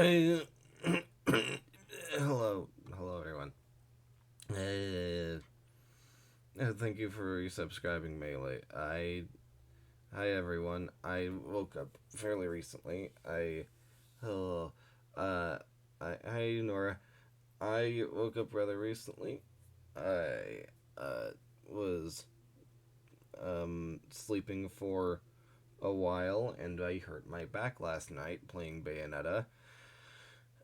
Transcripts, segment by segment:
I, hello, everyone. Thank you for subscribing, Melee. Hi everyone. I woke up fairly recently. Oh, uh, hi Nora. I woke up rather recently. I, was, sleeping for a while, and I hurt my back last night playing Bayonetta.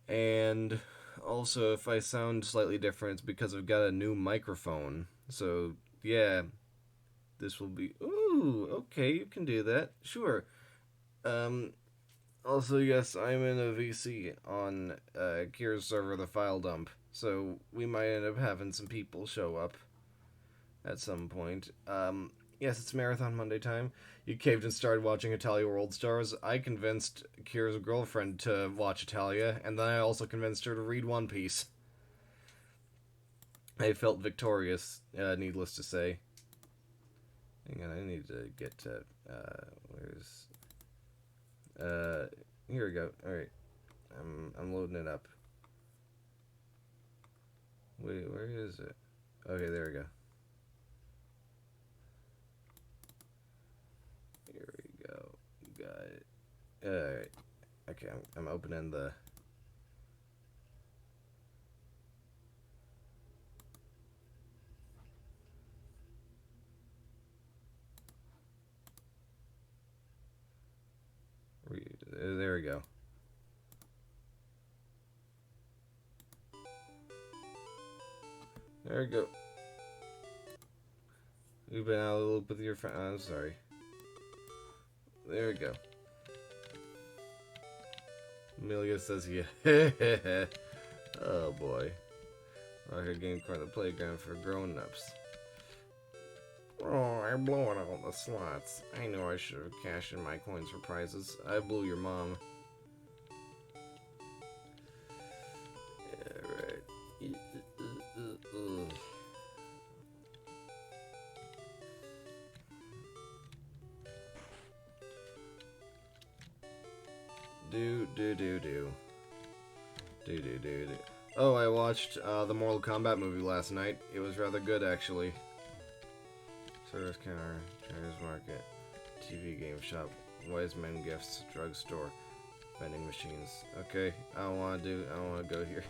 And also, if I sound slightly different, it's because I've got a new microphone. So, yeah, this will be. Ooh, okay, you can do that. Sure. Um, Also, yes, I'm in a VC on Kira's server, the file dump. So, we might end up having some people show up at some point. Yes, it's Marathon Monday time. You caved and started watching Italia World Stars. I convinced Kira's girlfriend to watch Italia, and then I also convinced her to read One Piece. I felt victorious, needless to say. Hang on, I need to get to, where's, here we go. Alright. I'm loading it up. Wait, where is it? Okay, there we go. Here we go. Got it. Alright. Okay, I'm opening the... There we go. There we go. You've been out of the loop with your friend. Oh, I'm sorry. There we go. Amelia says, yeah. Oh boy. Rocket game card the playground for grown-ups. Oh, I'm blowing all the slots. I know I should have cashed in my coins for prizes. I blew your mom. Alright. Do. Oh, I watched the Mortal Kombat movie last night. It was rather good, actually. Service counter, Trader's Market, TV game shop, Wise Men Gifts, drugstore, vending machines. Okay, I don't want to go here.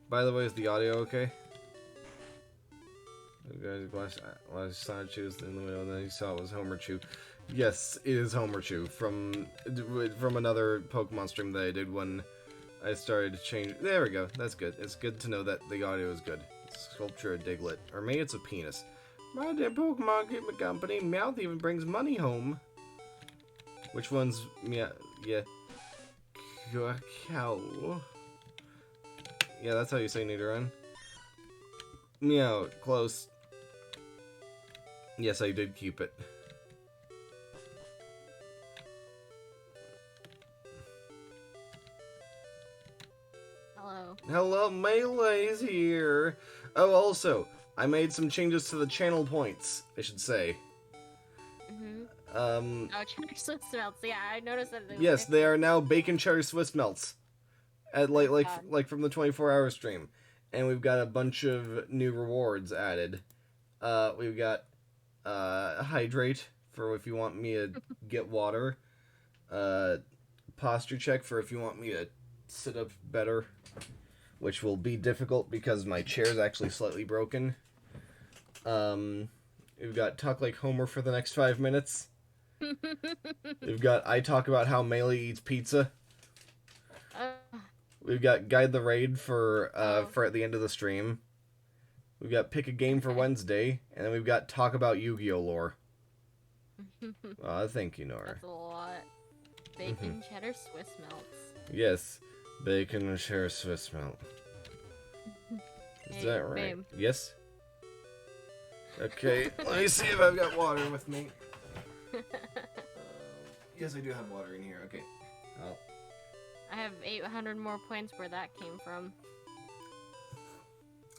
By the way, is the audio okay? You guys watched Sonic Chew's in the window, and then you saw it was Homer Chew. Yes, it is Homer Chew from another Pokemon stream that I did when I started to change. There we go. That's good. It's good to know that the audio is good. It's Sculpture of Diglett, or maybe it's a penis. My dear Pokemon keep me company. Meowth even brings money home. Which one's yeah? Cow. Yeah, that's how you say Nidoran. Meow, close. Yes, I did keep it. Hello. Hello, Melee's here. Oh, also, I made some changes to the channel points, I should say. Oh, cheddar Swiss melts. Yeah, I noticed that. Yes, they are now bacon cheddar Swiss melts. At like from the 24-hour stream. And we've got a bunch of new rewards added. We've got hydrate for if you want me to get water. Posture check for if you want me to sit up better, which will be difficult because my chair is actually slightly broken. We've got talk like Homer for the next 5 minutes. We've got I talk about how Melee eats pizza. We've got guide the raid for at the end of the stream. We've got pick a game for Wednesday, and then we've got talk about Yu-Gi-Oh lore. Thank you, Nora. That's a lot. Bacon cheddar Swiss melts. Yes, bacon and cheddar Swiss melt. Is Hey, that right? babe. Yes. Okay, let me see if I've got water with me. Yes, I do have water in here. Okay. I have 800 more points where that came from.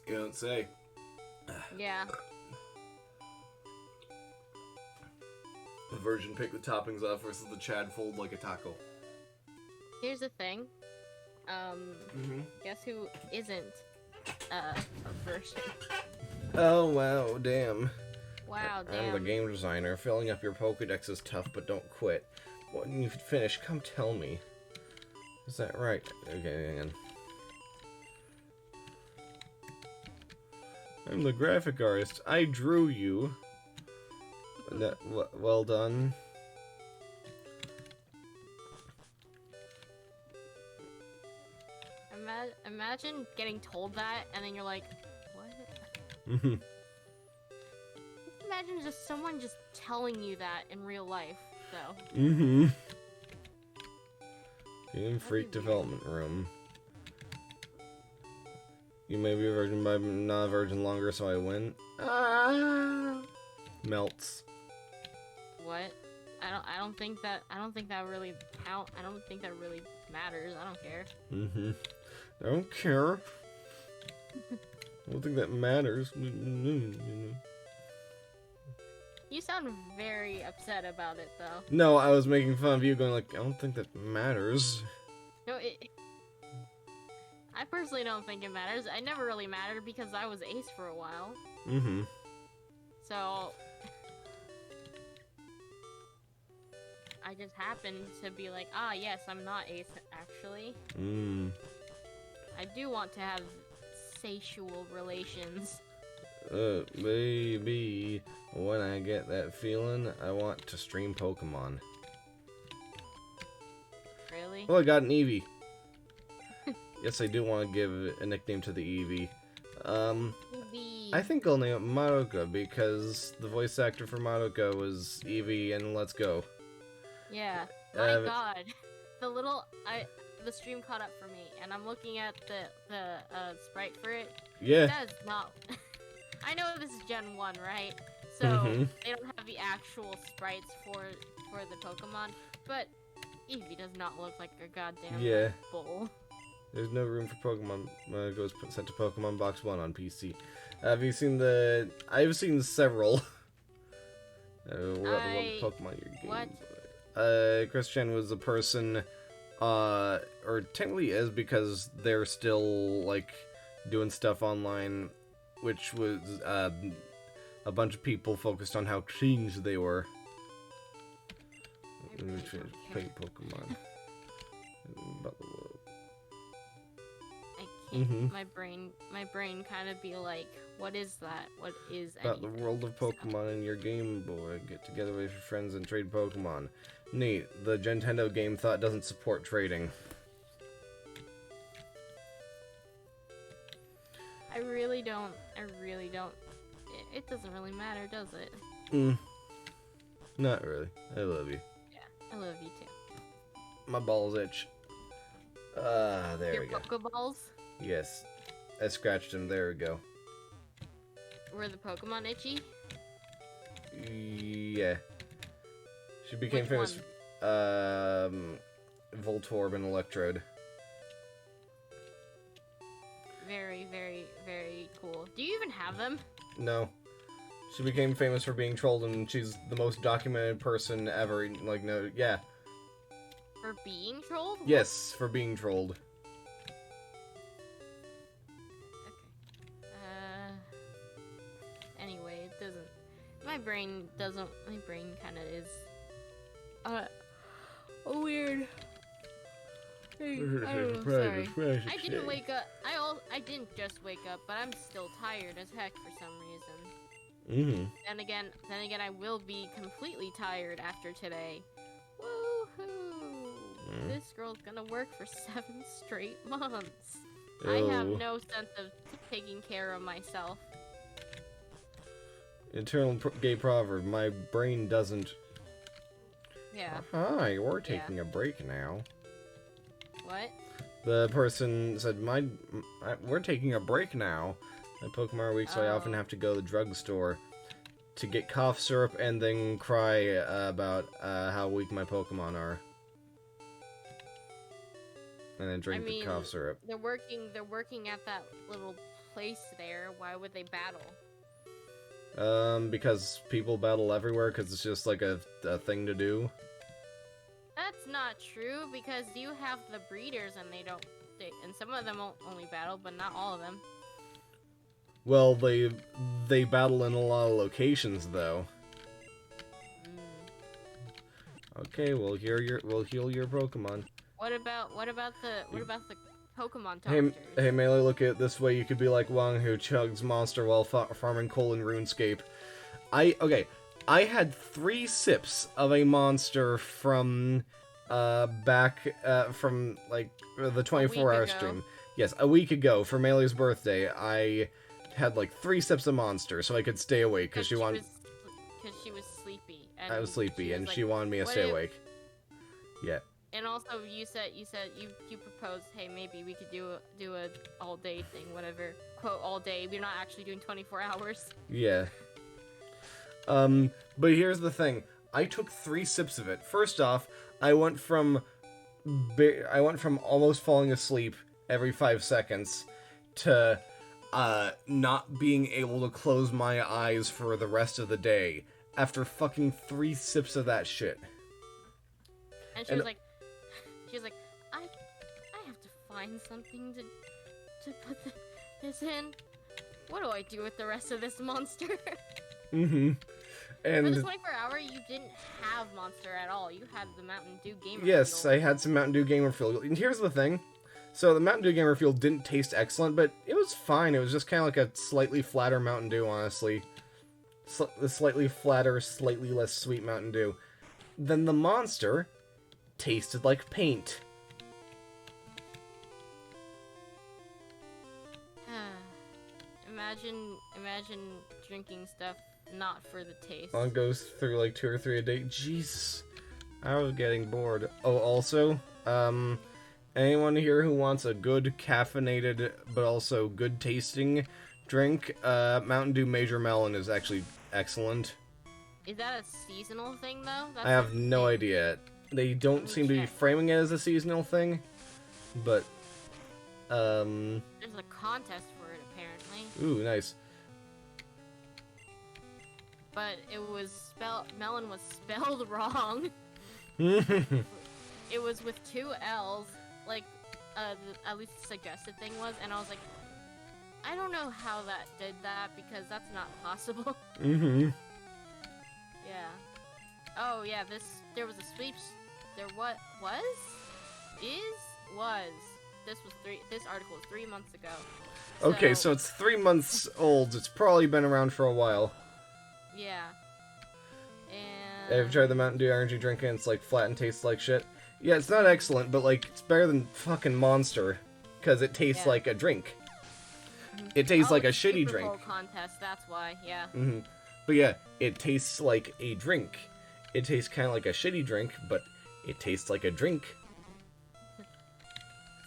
You don't say. Yeah. The virgin pick the toppings off versus the Chad fold like a taco. Here's the thing. Guess who isn't a virgin? Oh, wow, damn. Wow, damn. I'm the game designer. Filling up your Pokedex is tough, but don't quit. When you finish, come tell me. Is that right? Okay, hang on. I'm the graphic artist. I drew you. Well done. Imagine getting told that, and then you're like, what? Mhm. Imagine just someone just telling you that in real life, though. Mm-hmm. Game Freak That'd be Development Room. You may be a virgin, but I'm not a virgin longer, so I win. Ah! Melts. What? I don't think that really count. I don't think that really matters. I don't care. Mm-hmm. I don't care. I don't think that matters. You sound very upset about it, though. No, I was making fun of you going like, I don't think that matters. No, I personally don't think it matters. I never really mattered because I was ace for a while. Mm-hmm. So I just happened to be like, ah, yes, I'm not ace, actually. I do want to have sexual relations. Maybe when I get that feeling, I want to stream Pokemon. Really? Oh, I got an Eevee. Yes, I do want to give a nickname to the Eevee. I think I'll name it Madoka because the voice actor for Madoka was Eevee and Let's Go. Yeah. My God. The stream caught up for me, and I'm looking at the sprite for it. Yeah. That is not... I know this is Gen 1, right? So, they don't have the actual sprites for the Pokemon, but Eevee does not look like a goddamn bull. There's no room for Pokemon. Goes sent to Pokemon Box 1 on PC. Have you seen the... I've seen several. What Pokemon your game? What? Chris Chen was a person, or technically is because they're still, like, doing stuff online, which was, a bunch of people focused on how cringe they were. Play Pokemon. About the world. I can't. My brain kind of be like, what is that? What is about the world of Pokemon in your Game Boy? Get together with your friends and trade Pokemon. Neat. The Nintendo game thought doesn't support trading. I really don't. It doesn't really matter, does it? Not really. I love you. Yeah, I love you too. My balls itch. There we go. Your Pokeballs? Yes. I scratched him. There we go. Were the Pokemon itchy? Yeah. She became Which famous. Voltorb and Electrode. Very, very, very cool. Do you even have them? No. She became famous for being trolled, and she's the most documented person ever. Like, no, yeah. For being trolled? Yes, for being trolled. Okay. Anyway, it doesn't... My brain kind of is... weird... I don't know, sorry. I didn't wake up. I didn't just wake up, but I'm still tired as heck for some reason. Then again, I will be completely tired after today. Woohoo! This girl's gonna work for 7 straight months. I have no sense of taking care of myself. Eternal gay proverb. My brain doesn't. Yeah. Hi, we're taking a break now. What? The person said, we're taking a break now at Pokemon Week, so I often have to go to the drugstore to get cough syrup and then cry about how weak my Pokemon are. and then drink the cough syrup. They're working at that little place there. Why would they battle? Because people battle everywhere because it's just like a thing to do. That's not true because you have the breeders and and some of them only battle, but not all of them. Well, they battle in a lot of locations though. Okay, we'll heal your Pokemon. What about the Pokemon doctors? Hey, Melee, look at it this way. You could be like Wong who chugs monster while farming coal in RuneScape. I had 3 sips of a monster from back from like the 24-hour stream. Yes, a week ago for Melee's birthday. I had like 3 sips of monster so I could stay awake because she wanted. Because she was sleepy. I was sleepy and she wanted me to stay awake. Yeah. And also, you said you proposed, hey, maybe we could do a all day thing, whatever. Quote all day. We're not actually doing 24 hours. Yeah. But here's the thing. I took 3 sips of it. First off, I went from almost falling asleep every 5 seconds to not being able to close my eyes for the rest of the day after fucking 3 sips of that shit. And she was like, I have to find something to put this in. What do I do with the rest of this monster? Mm-hmm. And for the 24-hour, you didn't have monster at all. You had the Mountain Dew Gamer Yes, Fuel. I had some Mountain Dew Gamer Fuel. And here's the thing. So the Mountain Dew Gamer Fuel didn't taste excellent, but it was fine. It was just kind of like a slightly flatter Mountain Dew, honestly. The slightly flatter, slightly less sweet Mountain Dew. Then the monster tasted like paint. Imagine drinking stuff not for the taste. One goes through like 2 or 3 a day. Jesus, I was getting bored. Oh, also, anyone here who wants a good caffeinated but also good tasting drink, Mountain Dew Major Melon is actually excellent. Is that a seasonal thing though? I have no idea. They don't seem to be framing it as a seasonal thing, but there's a contest for it apparently. Ooh, nice. But it was melon was spelled wrong. It was with 2 L's, like at least the suggested thing was, and I was like, I don't know how that did that because that's not possible. Mm-hmm. Yeah. Oh yeah, there was a sweeps. There was. This article was 3 months ago. Okay, so it's 3 months old. It's probably been around for a while. Yeah. And Have you tried the Mountain Dew energy drink and it's like flat and tastes like shit? Yeah, it's not excellent, but like it's better than fucking Monster because it tastes like a drink. It tastes like a shitty drink. Contest, that's why. Yeah. Mm-hmm. But yeah, it tastes like a drink. It tastes kind of like a shitty drink, but it tastes like a drink.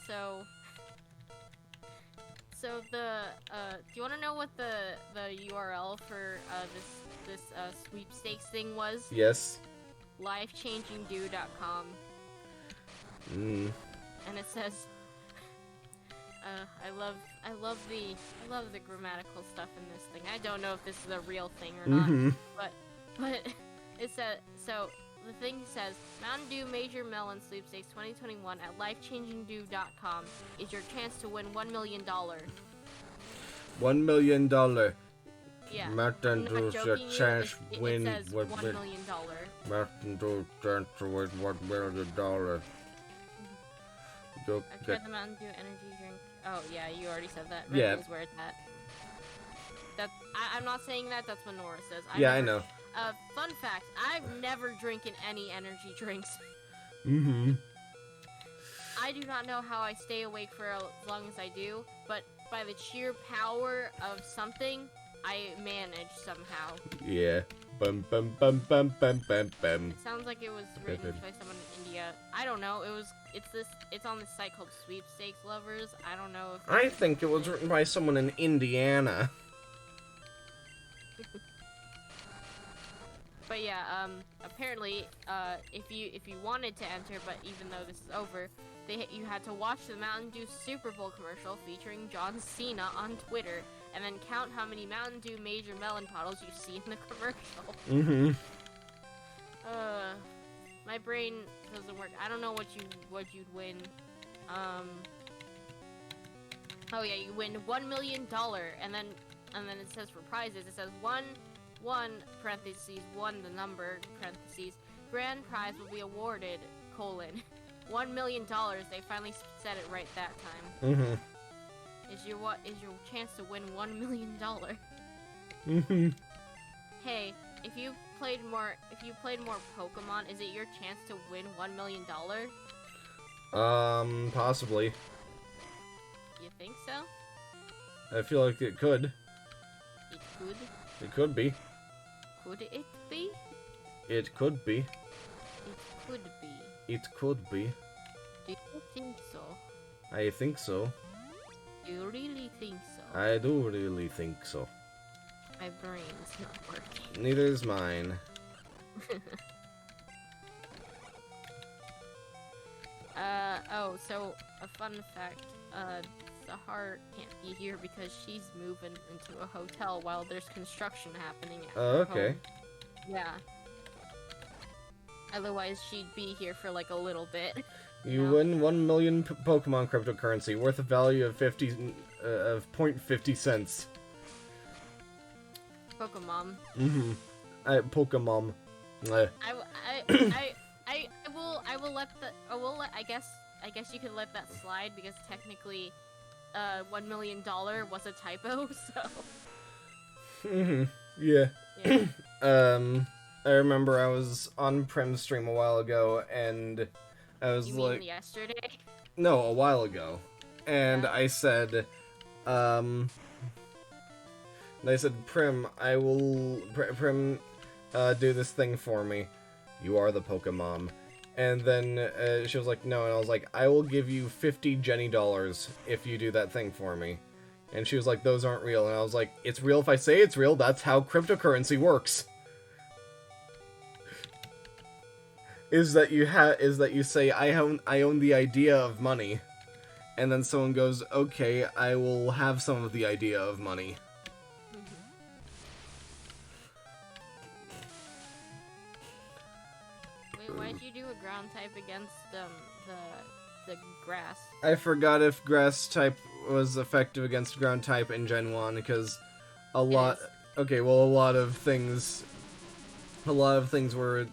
So the do you want to know what the URL for this sweepstakes thing was? Yes. Lifechangingdew.com. Mm. And it says, I love the grammatical stuff in this thing. I don't know if this is a real thing or not, but it said so. The thing says, Mountain Dew Major Melon Sweepstakes 2021 at lifechangingdew.com is your chance to win $1 million. $1 million. Yeah. Mountain Dew's your chance to win it says $1 million. Mountain Dew chance to win $1 million. I've tried the Mountain Dew energy drink. Oh yeah, you already said that. Yeah. Red Bull's where it's at. I'm not saying that. That's what Nora says. I know. Fun fact, I've never drinking any energy drinks. Mm-hmm. I do not know how I stay awake for as long as I do, but by the sheer power of something, I manage somehow. Yeah. Bum bum bum bum bum bum bum. It sounds like it was written by someone in India. I don't know. It's on this site called Sweepstakes Lovers. I don't know if I think it was written by someone in Indiana. But yeah, apparently, if you wanted to enter, but even though this is over, you had to watch the Mountain Dew Super Bowl commercial featuring John Cena on Twitter, and then count how many Mountain Dew Major Melon bottles you see in the commercial. Mm-hmm. My brain doesn't work. I don't know what you'd win. Oh yeah, you win $1 million, and then it says for prizes, it says one parentheses 1 the number parentheses grand prize will be awarded $1 million. They finally said it right that time. Mm-hmm. Is your chance to win $1 million? Mm-hmm. Hey, if you played more Pokemon, is it your chance to win $1 million? Possibly. You think so? I feel like it could. It could. It could be. Could it be? It could be. It could be. It could be. Do you think so? I think so. Do you really think so? I do really think so. My brain's not working. Neither is mine. Oh, so a fun fact, Sahar can't be here because she's moving into a hotel while there's construction happening at her okay. home. Yeah. Otherwise, she'd be here for like a little bit. You win 1 million Pokemon cryptocurrency worth a value of 0.50 cents. Pokemon. Mm-hmm. Pokemon. I guess you could let that slide because technically, $1 million was a typo. So. Mm-hmm. Yeah. Yeah. I remember I was on Prim's stream a while ago, and I was You like, mean yesterday? no, a while ago, and Yeah. I said, Prim, I will, Prim, do this thing for me. You are the Pokemon. And then she was like, no, and I was like, I will give you 50 Jenny dollars if you do that thing for me. And she was like, those aren't real. And I was like, it's real if I say it's real. That's how cryptocurrency works. Is that you say I own the idea of money, and then someone goes, okay, I will have some of the idea of money. Wait, why'd you do a ground type against the grass? I forgot if grass type was effective against ground type in Gen 1 because a lot of things were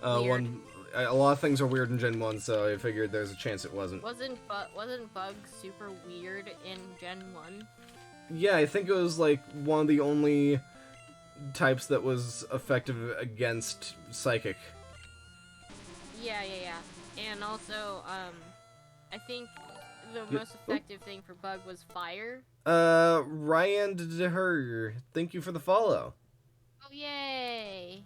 Weird. a lot of things are weird in Gen 1, so I figured there's a chance it wasn't. Wasn't Bug super weird in Gen 1? Yeah, I think it was like one of the only types that was effective against Psychic. Yeah. And also, I think the most effective thing for Bug was Fire. Ryan her, thank you for the follow. Oh, yay!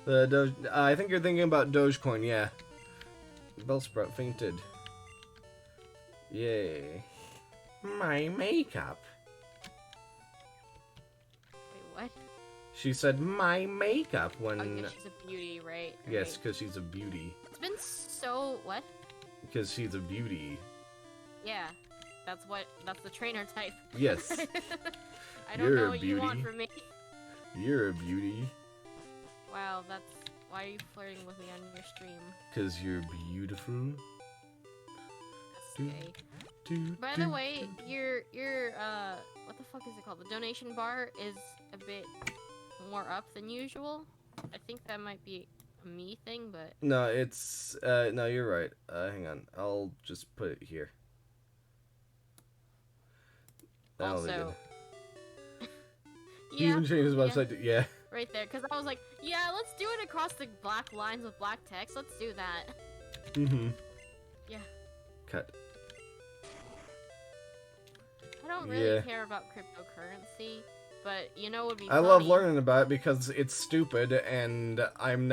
I think you're thinking about Dogecoin, yeah. Bellsprout fainted. Yay. My makeup. Wait, what? She said my makeup when... Oh, yeah, she's a beauty, right? Yes, because she's a beauty. It's been so... What? Because she's a beauty. Yeah. That's the trainer type. Yes. I don't know what you want from me. You're a beauty. Wow, why are you flirting with me on your stream? Because you're beautiful. That's gay. By the way, your what the fuck is it called? The donation bar is a bit more up than usual. I think that might be a me thing, but... No, it's, no, you're right. Hang on. I'll just put it here. That'll be also... He even changed his website to, yeah. Right there, because I was like, yeah, let's do it across the black lines with black text. Let's do that. Mm-hmm. Yeah. Cut. I don't really care about cryptocurrency, but you know what would be I funny? love learning about it because it's stupid and and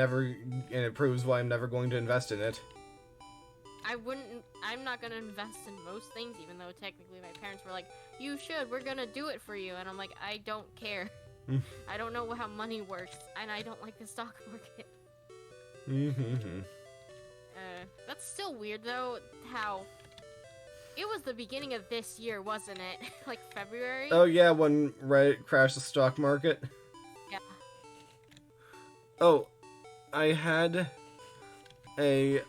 it proves why I'm never going to invest in it. I'm not gonna invest in most things, even though technically my parents were like, you should, we're gonna do it for you, and I'm like, I don't care. I don't know how money works, and I don't like the stock market. Mm-hmm. That's still weird though, how it was the beginning of this year, wasn't it? Like February? Oh yeah, when Reddit crashed the stock market. Yeah. Oh, I had a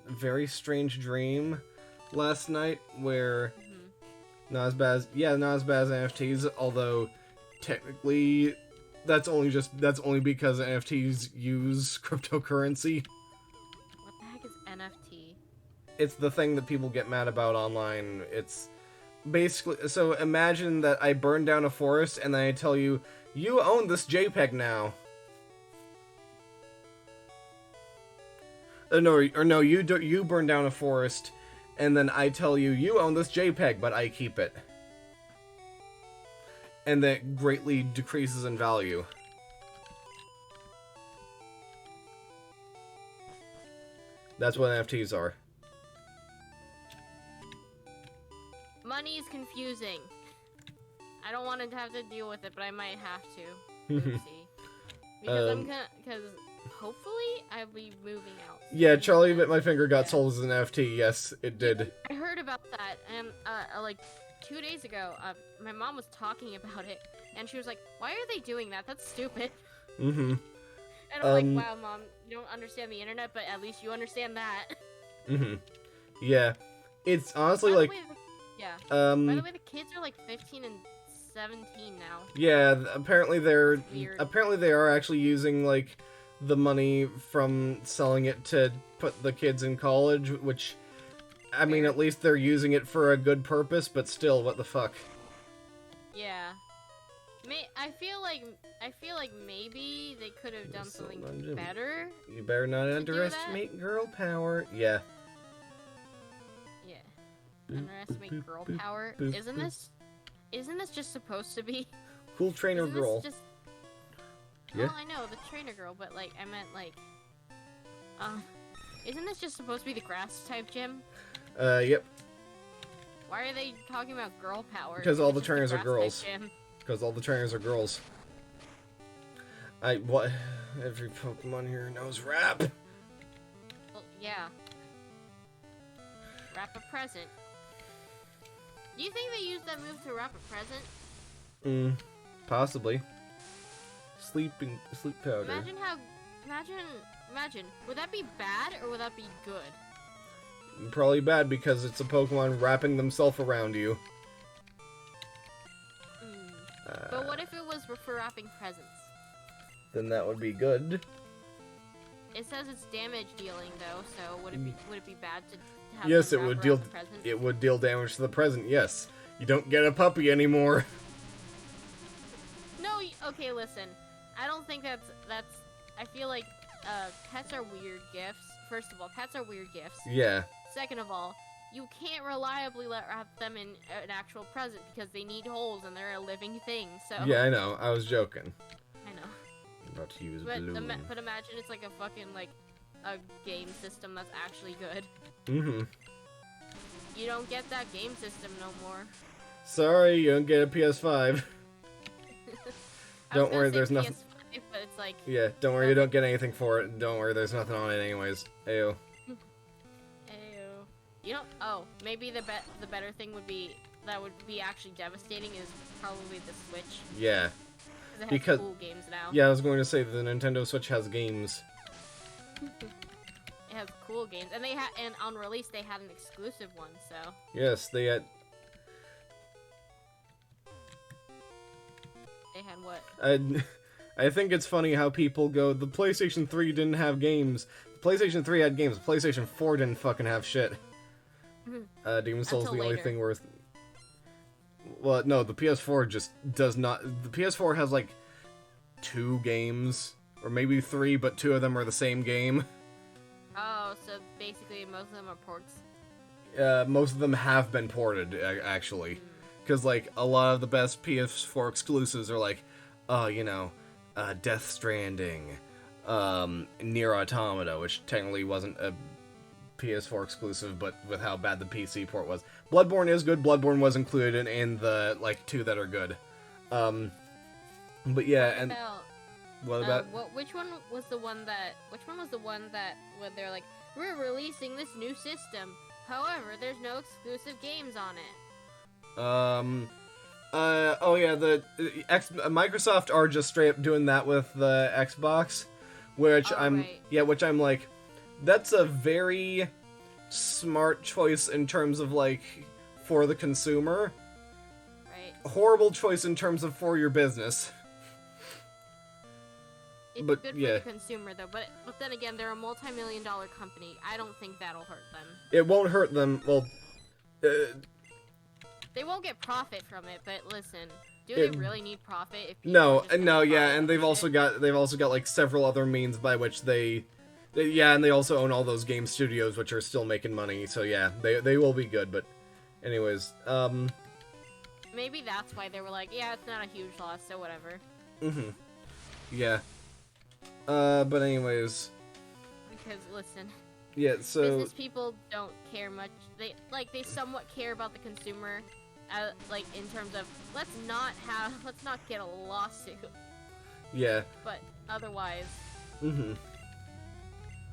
very strange dream last night where not as bad as NFTs, although technically that's only because NFTs use cryptocurrency. What the heck is NFT? It's the thing that people get mad about online. It's basically, so imagine that I burn down a forest and then I tell you, you own this JPEG now. No, you burn down a forest and then I tell you, you own this JPEG, but I keep it. And that greatly decreases in value. That's what NFTs are. Money is confusing. I don't want to have to deal with it, but I might have to. Oopsie. Because hopefully I'll be moving out. Yeah, Charlie Bit My Finger got sold as an NFT. Yes, it did. I heard about that, and like 2 days ago, my mom was talking about it, and she was like, "Why are they doing that? That's stupid." Mm-hmm. And I'm like, "Wow, Mom, you don't understand the internet, but at least you understand that." Mm-hmm. Yeah, it's honestly By like. By the way, the kids are like 15 and 17 now. Yeah, apparently Weird. they are actually using like the money from selling it to put the kids in college, which I mean, at least they're using it for a good purpose, but still, what the fuck? Yeah. I feel like maybe they could have done something better. You better not underestimate girl power. Yeah. Yeah. Underestimate girl power. Isn't this just supposed to be cool trainer girl? Just... Yeah. Well, I know the trainer girl, but like I meant like, isn't this just supposed to be the grass type gym? Yep. Why are they talking about girl power? Because all the trainers are girls. Because all the trainers are girls. What? Every Pokemon here knows rap. Well, yeah. Wrap a present. Do you think they used that move to wrap a present? Possibly. Sleep powder. Imagine. Would that be bad or would that be good? Probably bad because it's a Pokemon wrapping themselves around you. But what if it was for wrapping presents? Then that would be good. It says it's damage dealing though, so would it be bad to have Yes, them it would wrap deal around the present? it would deal damage to the present. Yes. You don't get a puppy anymore. No, okay, listen. I don't think that's I feel like pets are weird gifts. First of all, pets are weird gifts. Yeah. Second of all, you can't reliably wrap them in an actual present because they need holes and they're a living thing. So Yeah, I know. I was joking. I know. I'm about to use But balloon. imagine it's like a fucking like a game system that's actually good. Mm-hmm. You don't get that game system no more. Sorry, you don't get a PS5. Don't worry, there's nothing. PS5, but it's like. Yeah, don't worry, you don't get anything for it. Don't worry, there's nothing on it anyways. Ayo. You know, oh, maybe the better thing would be that would be actually devastating is probably the Switch. Yeah. It has cool games now. Yeah, I was going to say the Nintendo Switch has games. It has cool games, and and on release they had an exclusive one. So. Yes, they had. They had what? I think it's funny how people go, the PlayStation 3 didn't have games. The PlayStation 3 had games. The PlayStation 4 didn't fucking have shit. Demon's Souls is the only thing worth... Well, no, the PS4 just does not... The PS4 has, like, 2 games. Or maybe 3, but 2 of them are the same game. Oh, so basically most of them are ports? Most of them have been ported, actually. Because, like, a lot of the best PS4 exclusives are, like, you know, Death Stranding, Nier Automata, which technically wasn't a PS4 exclusive, but with how bad the PC port was. Bloodborne is good. Bloodborne was included in the, like, 2 that are good. But yeah, What about? Which one was the one that when they're like, we're releasing this new system. However, there's no exclusive games on it. Oh yeah, Microsoft are just straight up doing that with the Xbox, which which I'm like, that's a very smart choice in terms of like for the consumer. Right. Horrible choice in terms of for your business. It's good for the consumer though, but then again, they're a multi-million-dollar company. I don't think that'll hurt them. It won't hurt them. Well, they won't get profit from it, but listen, do they really need profit? If no, and they've also got like several other means by which and they also own all those game studios which are still making money. So yeah, they will be good. But anyways, maybe that's why they were like, yeah, it's not a huge loss, so whatever. Yeah. But anyways. Because listen. Yeah, so business people don't care much. They somewhat care about the consumer, like in terms of let's not get a lawsuit. Yeah. But otherwise.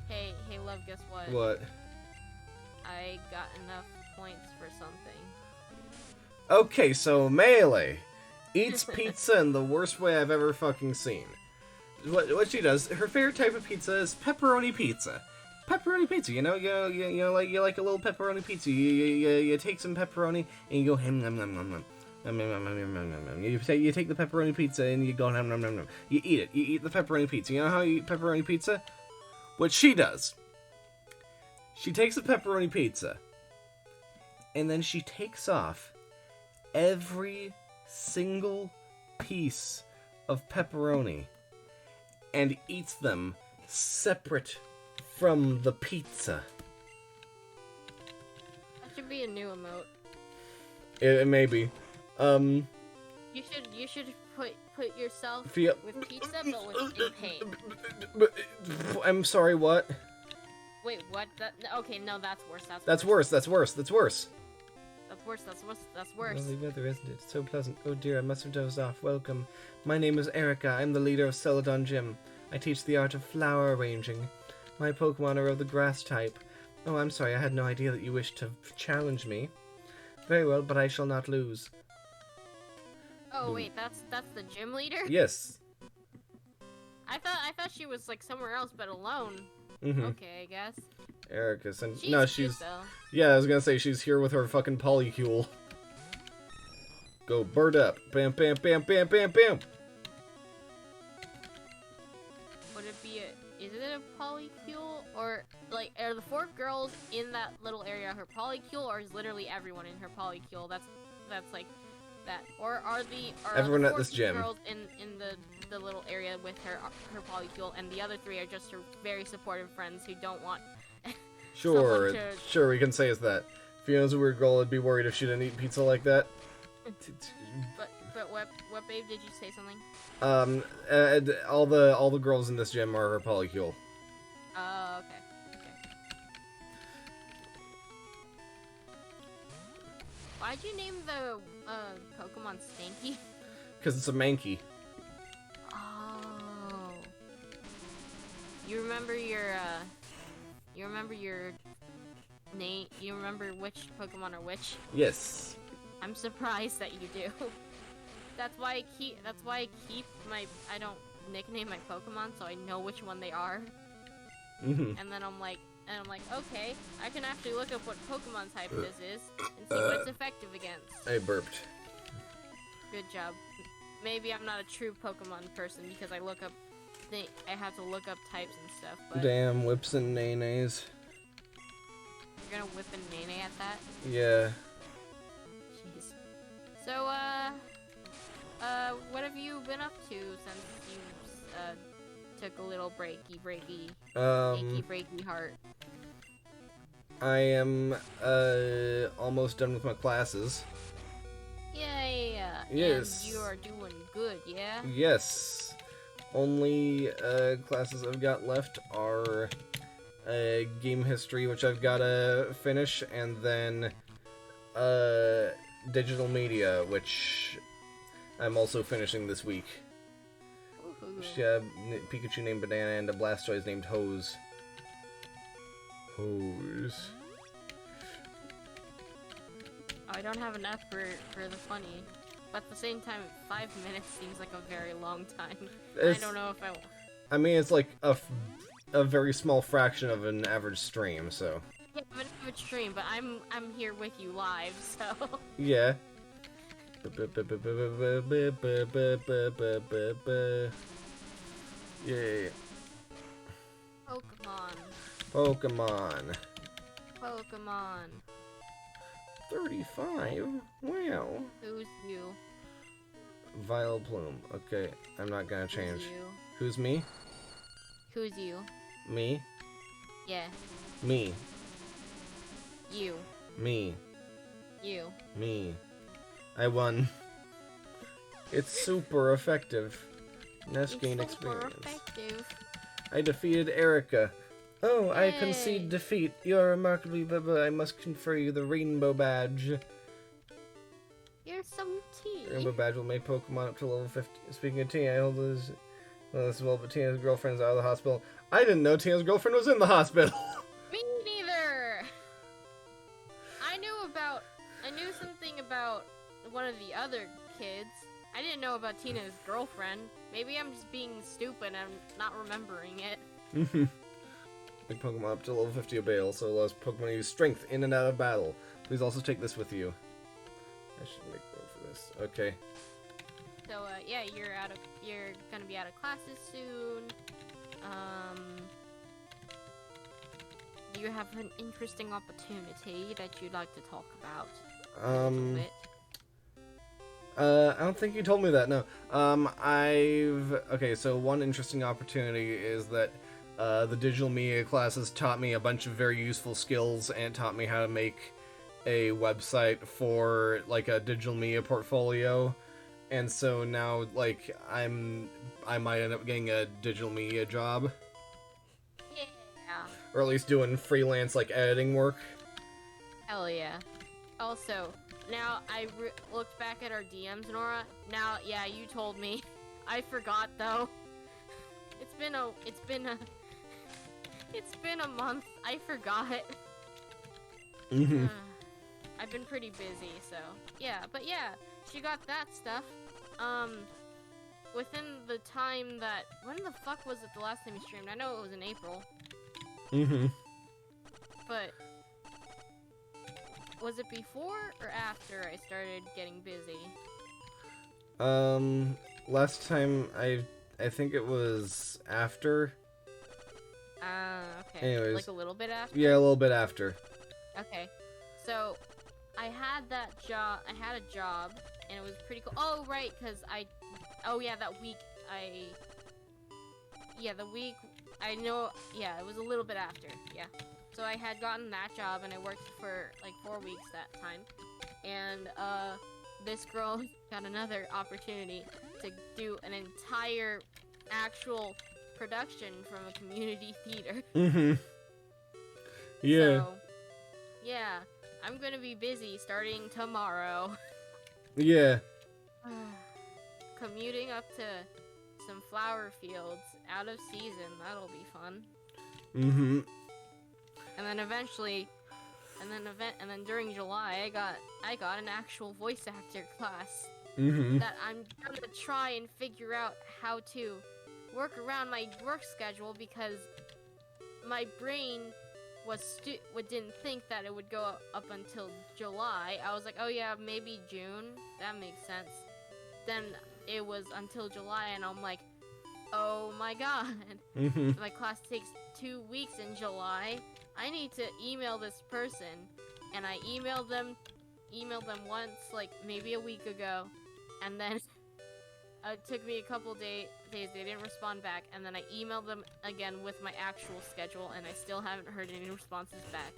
Hey, love, guess what? What? I got enough points for something. Okay, so Melee eats pizza in the worst way I've ever fucking seen. What she does, her favorite type of pizza is pepperoni pizza. Pepperoni pizza, you like a little pepperoni pizza. You take some pepperoni and you go ham nom nom nom nom. You take the pepperoni pizza and you go nom nom nom nom. You eat it. You eat the pepperoni pizza. You know how you eat pepperoni pizza? What she does, she takes the pepperoni pizza and then she takes off every single piece of pepperoni and eats them separate from the pizza. That should be a new emote. It may be. You should put yourself with pizza, but with in pain. I'm sorry, what? Wait, what? Okay, no, that's worse. That's worse. That's worse. That's worse. Lovely weather, isn't it? So pleasant. Oh dear, I must have dozed off. Welcome. My name is Erica. I'm the leader of Celadon Gym. I teach the art of flower arranging. My Pokemon are of the grass type. Oh, I'm sorry, I had no idea that you wished to challenge me. Very well, but I shall not lose. Oh wait, that's the gym leader? Yes. I thought she was like somewhere else but alone. Okay, I guess. Erica, and she's yeah, I was gonna say she's here with her fucking polycule. Go bird up. Bam bam bam bam bam bam. Would it be is it a polycule, or like are the 4 girls in that little area her polycule, or is literally everyone in her polycule? That's like that, or are everyone the at this gym girls in the little area with her polycule, and the other 3 are just her very supportive friends who don't want. Sure, we can say it's that. If Fiona's a weird girl, I'd be worried if she didn't eat pizza like that. But what babe, did you say something? All the girls in this gym are her polycule. Oh, okay. Why'd you name the Pokemon Stanky? Because it's a Mankey. Oh. You remember your name? You remember which Pokemon are which? Yes. I'm surprised that you do. That's why I don't nickname my Pokemon, so I know which one they are. And then I'm like, okay, I can actually look up what Pokemon type this is and see what it's effective against. I burped. Good job. Maybe I'm not a true Pokemon person because I have to look up types and stuff. But damn whips and nays. You're gonna whip and nene at that? Yeah. Jeez. So what have you been up to since you took a little breaky achy heart? I am almost done with my classes. Yeah. Yes. And you are doing good, yeah? Yes. Only classes I've got left are game history, which I've got to finish, and then digital media, which I'm also finishing this week. Woohoo. Pikachu named Banana and a Blastoise named Hose. Hose. I don't have enough for the funny. But at the same time, 5 minutes seems like a very long time. I don't know if I mean, it's like a very small fraction of an average stream, so. Yeah, an average stream, but I'm here with you live, so. Yeah. Yay. Pokemon. 35? Wow. Who's you? Vile Plume. Okay, I'm not gonna change. Who's Who's me? Who's you? Me? Yeah. Me. You. Me. You. Me. I won. It's super effective. Nest gain experience. Effective. I defeated Erica. Oh, I Yay. concede defeat. You're remarkably I must confer you the Rainbow Badge. Here's some tea. Rainbow Badge will make Pokemon up to level 50. Speaking of tea, I hold this as well, but Tina's girlfriend's out of the hospital. I didn't know Tina's girlfriend was in the hospital. Me neither. I knew something about one of the other kids. I didn't know about Tina's girlfriend. Maybe I'm just being stupid and not remembering it. Make Pokemon up to level 50 obey, also allows Pokemon to use strength in and out of battle. Please also take this with you. I should make room for this. Okay. So, yeah, you're gonna be out of classes soon. Do you have an interesting opportunity that you'd like to talk about? A little bit? I don't think you told me that, no. Okay, so one interesting opportunity is that the digital media classes taught me a bunch of very useful skills and taught me how to make a website for, like, a digital media portfolio. And so now, like, I might end up getting a digital media job. Yeah. Or at least doing freelance, like, editing work. Hell yeah. Also, now I looked back at our DMs, Nora. Now, yeah, you told me. I forgot though. It's been a month. I forgot. I've been pretty busy, so yeah. But yeah, she got that stuff. Within the time that when the fuck was it the last time you streamed? I know it was in April. But was it before or after I started getting busy? Last time I think it was after. Okay. Anyways. Like a little bit after? Yeah, a little bit after. Okay. So, I had that job, and it was pretty cool. Oh, right, because that week, it was a little bit after, yeah. So I had gotten that job, and I worked for, like, 4 weeks that time. And, this girl got another opportunity to do an entire actual production from a community theater. Yeah. So, yeah, I'm gonna be busy starting tomorrow. Yeah. Commuting up to some flower fields out of season, that'll be fun. And then eventually, and then during July, I got an actual voice actor class that I'm gonna try and figure out how to work around my work schedule because my brain didn't think that it would go up until July. I was like, oh yeah, maybe June. That makes sense. Then it was until July, and I'm like, oh my god. My class takes 2 weeks in July. I need to email this person, and I emailed them once, like maybe a week ago, and then it took me a couple days. They didn't respond back, and then I emailed them again with my actual schedule, and I still haven't heard any responses back.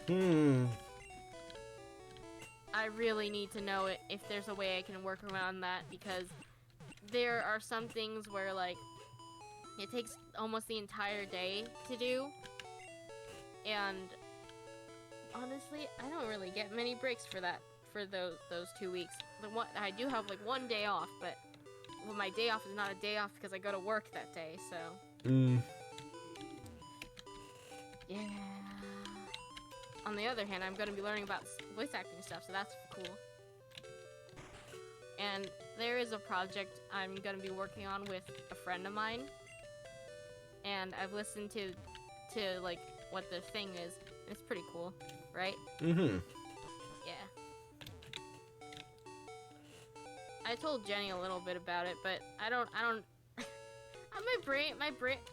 I really need to know if there's a way I can work around that, because there are some things where, like, it takes almost the entire day to do, and honestly, I don't really get many breaks for those 2 weeks. I do have, like, 1 day off, but my day off is not a day off because I go to work that day, so. Yeah. On the other hand, I'm going to be learning about voice acting stuff, so that's cool. And there is a project I'm going to be working on with a friend of mine. And I've listened to like, what the thing is. And it's pretty cool, right? Mm-hmm. Yeah. I told Jenny a little bit about it, but I don't my brain,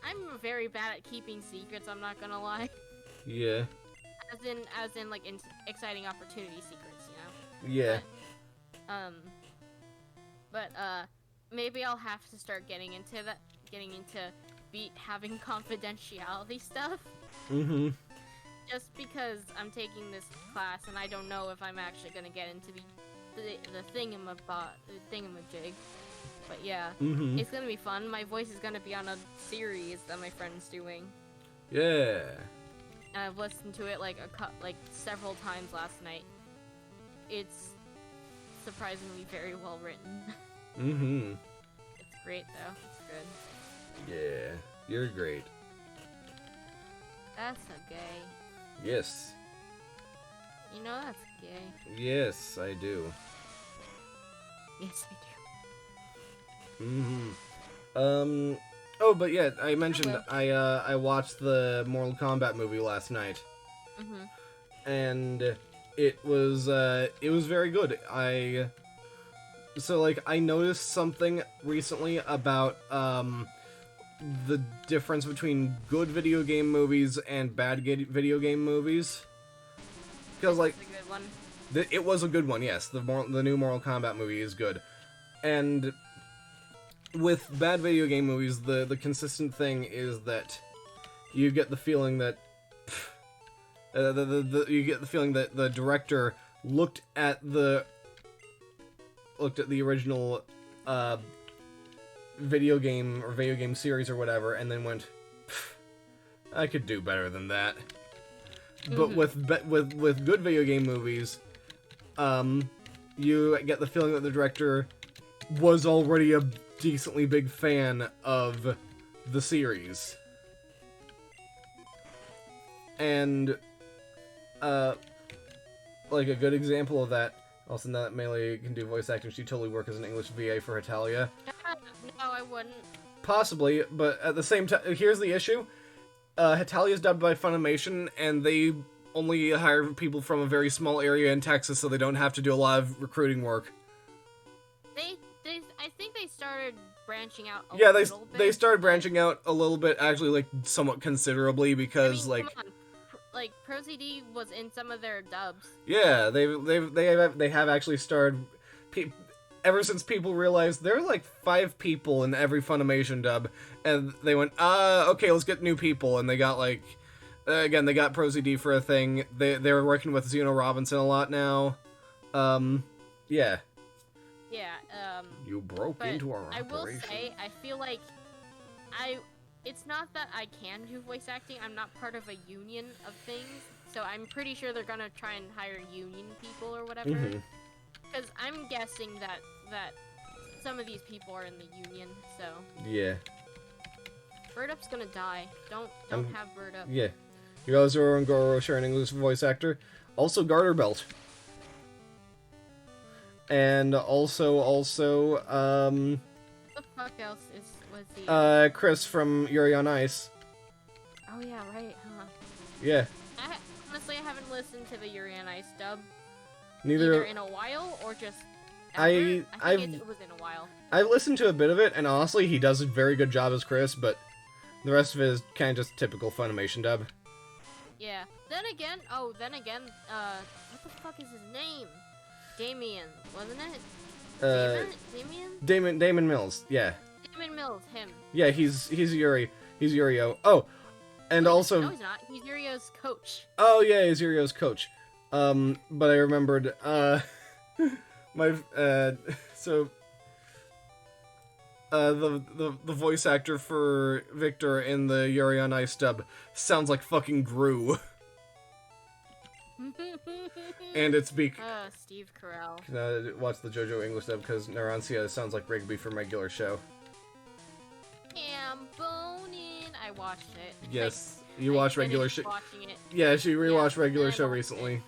I'm very bad at keeping secrets, I'm not gonna lie. Yeah. As in like exciting opportunity secrets, you know? Yeah. But maybe I'll have to start getting into having confidentiality stuff. Mm-hmm. Just because I'm taking this class and I don't know if I'm actually gonna get into the thingamajig. But yeah, It's gonna be fun. My voice is gonna be on a series that my friend's doing. Yeah. And I've listened to it like several times last night. It's surprisingly very well written. Mm-hmm. It's great though. It's good. Yeah, you're great. That's a gay. Yes. You know that's gay. Yes, I do. Yes, I do. Mm-hmm. Oh, but yeah, I mentioned I watched the Mortal Kombat movie last night. Mm-hmm. And it was very good. I noticed something recently about the difference between good video game movies and bad video game movies. Because like, it's a good one. It was a good one, yes. The new Mortal Kombat movie is good, and with bad video game movies, the consistent thing is that you get the feeling that the director looked at the original video game series or whatever, and then went, I could do better than that. But with good video game movies, you get the feeling that the director was already a decently big fan of the series. And, like a good example of that, also now that Melee can do voice acting, she'd totally work as an English VA for Hetalia. No, I wouldn't. Possibly, but at the same time, here's the issue. Hetalia is dubbed by Funimation, and they only hire people from a very small area in Texas, so they don't have to do a lot of recruiting work. I think they started branching out a little bit. They started but... branching out a little bit, actually, like, somewhat considerably, because, come on. Like, ProCD was in some of their dubs. Yeah, they have actually started... Ever since people realized there are, like, 5 people in every Funimation dub, and they went, okay, let's get new people, and they got, like... again, they got ProCD for a thing. They were working with Zeno Robinson a lot now. Yeah. Yeah, You broke into our operation. I will say, I feel like it's not that I can do voice acting, I'm not part of a union of things, so I'm pretty sure they're gonna try and hire union people or whatever. Because I'm guessing that some of these people are in the union, so... Yeah. Bird Up's gonna die. Don't have Bird Up. Yeah. You guys are on Goro sharing English voice actor. Also Garter Belt. And also, What the fuck else was the... Chris from Yuri on Ice. Oh yeah, right, huh? Yeah. Honestly, I haven't listened to the Yuri on Ice dub. Neither... Either in a while, or just... I think it was in a while. I've listened to a bit of it, and honestly, he does a very good job as Chris, but the rest of it is kind of just typical Funimation dub. Yeah. Then again, what the fuck is his name? Damien, wasn't it? Damon Mills, yeah. Damon Mills, him. Yeah, he's Yuri. He's Yurio. Oh, and also... No, he's not. He's Yurio's coach. Oh, yeah, he's Yurio's coach. But I remembered, the voice actor for Victor in the Yuri on Ice dub sounds like fucking Gru. And it's Steve Carell. watch the JoJo English dub because Narancia sounds like Rigby from regular show. Bonin. I watched it. Yes, you watch regular show. Watching it. Yeah, she rewatched regular show recently.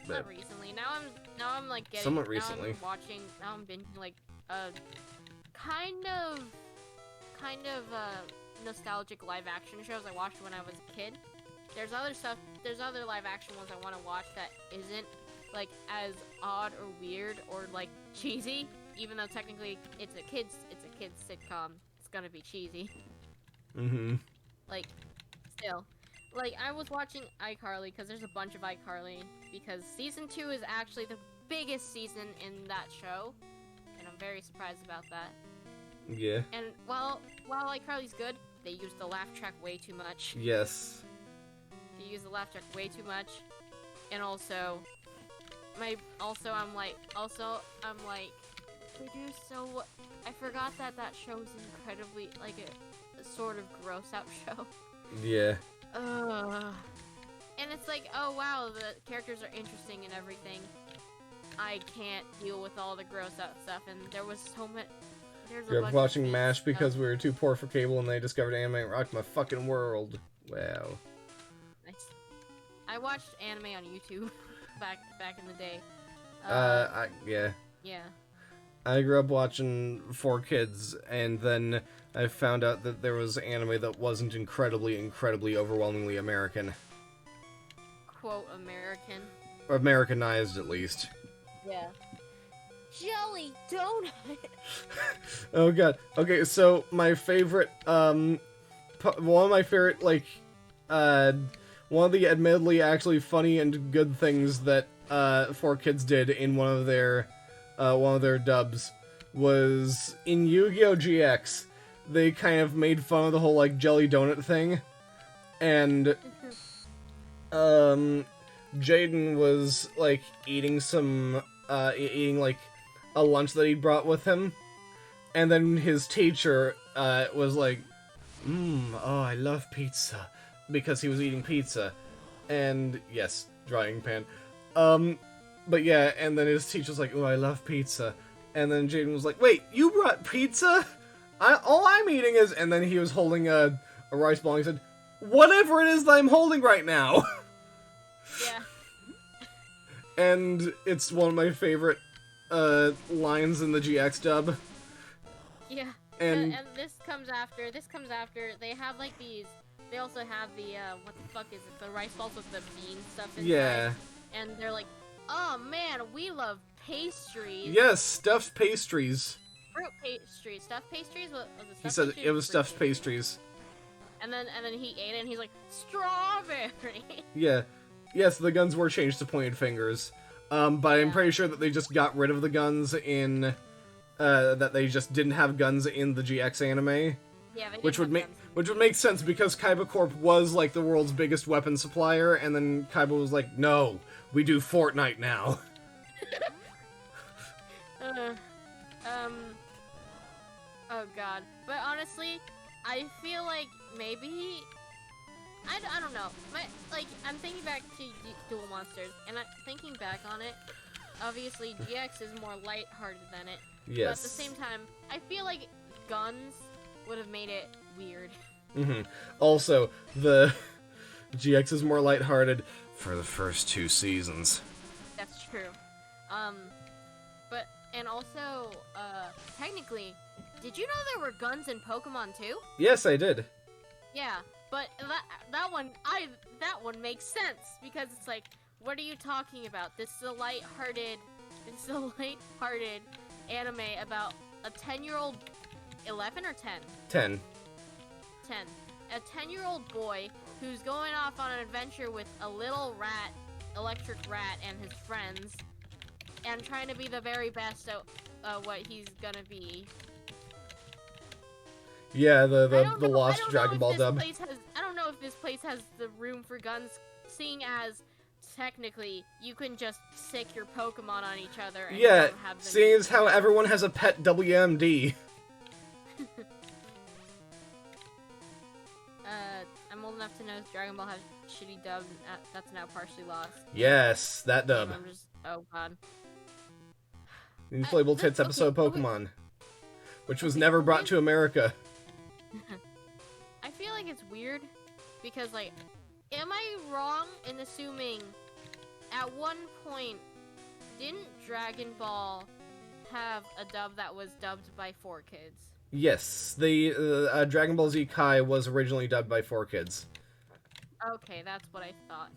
Not recently. Now I'm like getting. Somewhat recently. Now I'm binging like kind of nostalgic live action shows I watched when I was a kid. There's other stuff. There's other live action ones I want to watch that isn't like as odd or weird or like cheesy. Even though technically it's a kids sitcom, it's gonna be cheesy. Like, still, like I was watching iCarly because there's a bunch of iCarly because season 2 is actually the biggest season in that show, and I'm very surprised about that. Yeah. And while iCarly's good, they use the laugh track way too much. Yes. They use the laugh track way too much, and also, I'm like, they do so. I forgot that show's incredibly like a sort of gross out show. Yeah. And it's like, oh wow, the characters are interesting and everything. I can't deal with all the gross out stuff, and there was so much. Grew up watching MASH because we were too poor for cable, and they discovered anime and rocked my fucking world. Wow. Nice. I watched anime on YouTube back in the day. Yeah. Yeah. I grew up watching 4Kids, and then I found out that there was anime that wasn't incredibly overwhelmingly American. Quote, American. Americanized, at least. Yeah. Jelly donut! Oh god. Okay, so my favorite, one of my favorite, like, one of the admittedly actually funny and good things that, 4Kids did in one of their dubs was in Yu-Gi-Oh! GX. They kind of made fun of the whole, like, jelly donut thing. And, Jaden was, like, eating like, a lunch that he'd brought with him. And then his teacher, was like, oh, I love pizza. Because he was eating pizza. And, yes, drying pan. But yeah, and then his teacher's like, oh, I love pizza. And then Jaden was like, wait, you brought pizza? All I'm eating is... And then he was holding a rice ball and he said, whatever it is that I'm holding right now. Yeah. And it's one of my favorite, lines in the GX dub. Yeah. And this comes after, they have like these, they also have the, what the fuck is it, the rice balls with the bean stuff inside. Yeah. And they're like, oh man, we love pastries. Yes, stuffed pastries. Fruit pastries. Stuffed pastries? What was it? He said it was stuffed pastries. And then he ate it and he's like, strawberry! Yeah. Yes, the guns were changed to pointed fingers. But I'm pretty sure that they just got rid of the guns in, that they just didn't have guns in the GX anime. Yeah, which would make sense because Kaiba Corp was like the world's biggest weapon supplier, and then Kaiba was like, no, we do Fortnite now. Oh god. But honestly, I feel like maybe... I don't know. I'm thinking back to Duel Monsters, and thinking back on it, obviously GX is more lighthearted than it. Yes. But at the same time, I feel like guns would have made it weird. Also, the GX is more lighthearted for the first 2 seasons. That's true. And also, technically, did you know there were guns in Pokemon too? Yes, I did. Yeah, but that one makes sense because it's like, what are you talking about? This is a lighthearted anime about a 10-year-old, 11 or 10? 10. 10. A 10-year-old boy who's going off on an adventure with a little rat, electric rat, and his friends, and trying to be the very best at what he's gonna be. Yeah, the Lost Dragon Ball dub. I don't know if this place has the room for guns, seeing as technically you can just sick your Pokemon on each other. And yeah, seeing as how everyone has a pet WMD. I'm old enough to know Dragon Ball has shitty dub that's now partially lost. Yes, that dub. I'm just, oh god. The Inflatable Tits episode Pokemon, which was never brought to America. I feel like it's weird because, like, am I wrong in assuming at one point didn't Dragon Ball have a dub that was dubbed by 4Kids? Yes, the Dragon Ball Z Kai was originally dubbed by 4Kids. Okay, that's what I thought.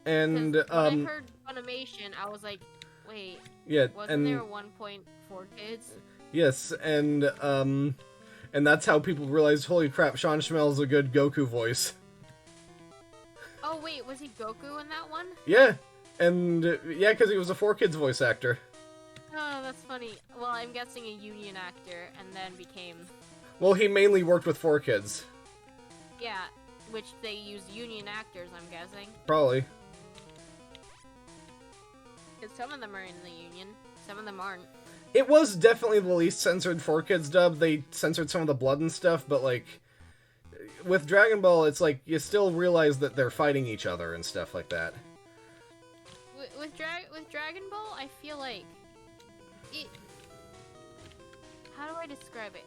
And when I heard Funimation, I was like, wait, yeah, wasn't there 1.4 kids? Yes, and that's how people realized, holy crap, Sean Schmel's a good Goku voice. Oh wait, was he Goku in that one? Yeah, and yeah, because he was a 4Kids voice actor. Oh, that's funny. Well, I'm guessing a union actor, and then became... Well, he mainly worked with 4Kids. Yeah, which they use union actors, I'm guessing. Probably. Because some of them are in the union, some of them aren't. It was definitely the least censored 4Kids dub. They censored some of the blood and stuff, but, like, with Dragon Ball, it's like, you still realize that they're fighting each other and stuff like that. With Dragon Ball, I feel like... How do I describe it?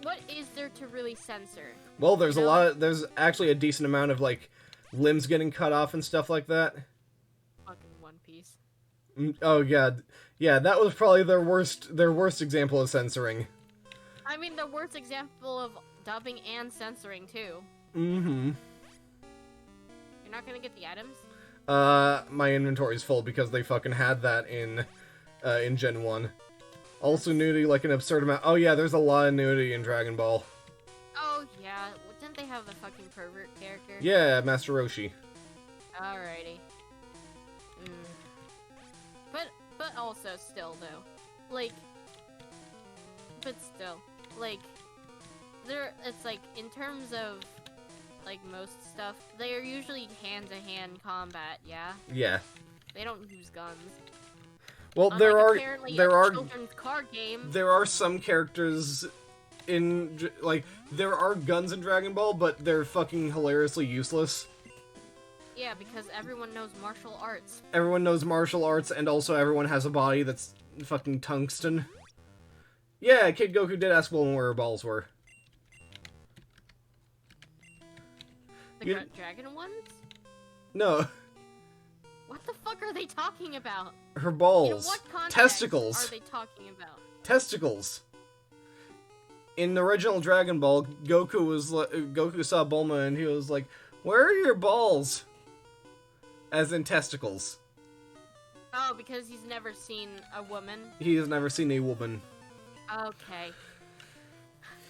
What is there to really censor? Well, there's there's actually a decent amount of, like, limbs getting cut off and stuff like that. Fucking One Piece. Oh, yeah. Yeah, that was probably their worst example of censoring. I mean, the worst example of dubbing and censoring, too. Mm-hmm. You're not gonna get the items? My inventory's full because they fucking had that in Gen 1. Also nudity, like an absurd amount. Oh yeah, there's a lot of nudity in Dragon Ball. Oh yeah, didn't they have the fucking pervert character? Yeah, Master Roshi. Alrighty. But also still though, like, it's like in terms of like most stuff, they are usually hand-to-hand combat. Yeah. Yeah. They don't use guns. Well, there are children's card game. There are some characters in, like, there are guns in Dragon Ball, but they're fucking hilariously useless. Yeah, because everyone knows martial arts. Everyone knows martial arts, and also everyone has a body that's fucking tungsten. Yeah, Kid Goku did ask Bulma where her balls were. The dragon ones? No. What the fuck are they talking about? Her balls. In what context Testicles. are they talking about? Testicles. In the original Dragon Ball, Goku saw Bulma and he was like, "Where are your balls?" As in testicles. Oh, because he's never seen a woman? He has never seen a woman. Okay.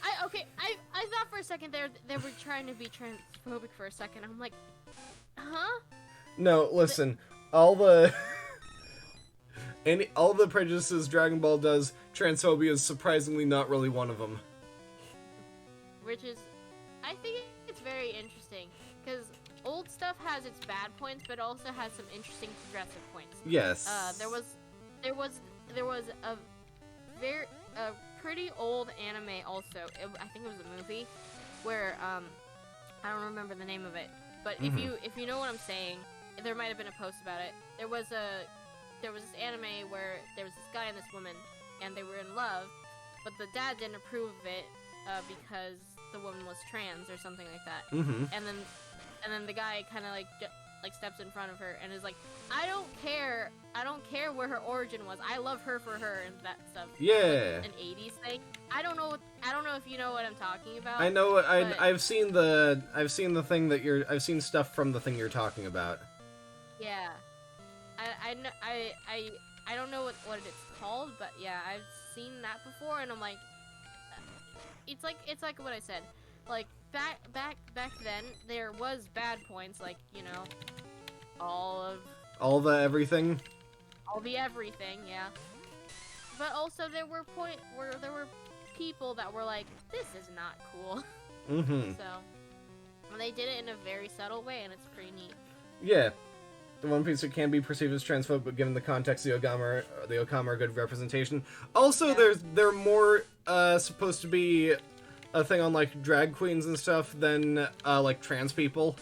I thought for a second they were trying to be transphobic for a second. I'm like, huh? No, listen. All the prejudices Dragon Ball does, transphobia is surprisingly not really one of them. Which is, I think it's very interesting because old stuff has its bad points, but also has some interesting progressive points. Yes. There was a pretty old anime also. I think it was a movie where I don't remember the name of it, but if you know what I'm saying, there might have been a post about it. There was this anime where there was this guy and this woman, and they were in love, but the dad didn't approve of it because the woman was trans or something like that. And then the guy kind of like steps in front of her and is like, I don't care where her origin was. I love her for her and that stuff. Yeah. Like an 80s thing. I don't know if you know what I'm talking about. I know. I've seen the thing that I've seen stuff from the thing you're talking about. Yeah. I don't know what it's called, but yeah, I've seen that before, and I'm like, it's like what I said. Like back then, there was bad points, like, you know, all the everything, yeah. But also there were people that were like, this is not cool. So they did it in a very subtle way, and it's pretty neat. Yeah. The One Piece can be perceived as transphobic, but given the context, the Okama are good representation. Also, yeah. They're more supposed to be a thing on, like, drag queens and stuff than like trans people.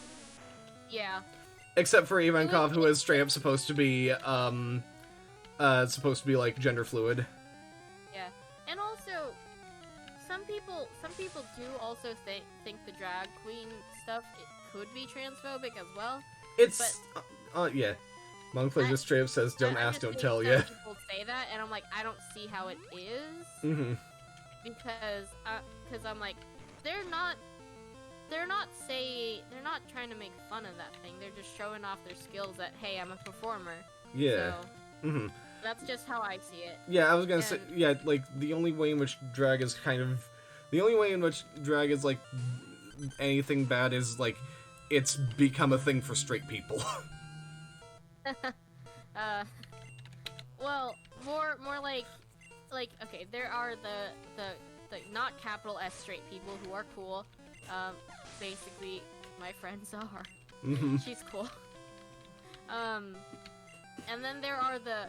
Yeah. Except for Ivankov, who is straight up supposed to be like gender fluid. Yeah, and also some people do also think the drag queen stuff could be transphobic as well. It's yeah. Moncler just straight up says, "Don't ask, don't tell." Yeah. People say that, and I'm like, I don't see how it is. Because I'm like, they're not trying to make fun of that thing. They're just showing off their skills that, hey, I'm a performer. Yeah. So, that's just how I see it. Yeah, I was gonna say, yeah, like, the only way in which drag is like anything bad is, like, it's become a thing for straight people. Well, more like, okay, there are the not capital S straight people who are cool. Basically, my friend Zahar. She's cool. And then there are the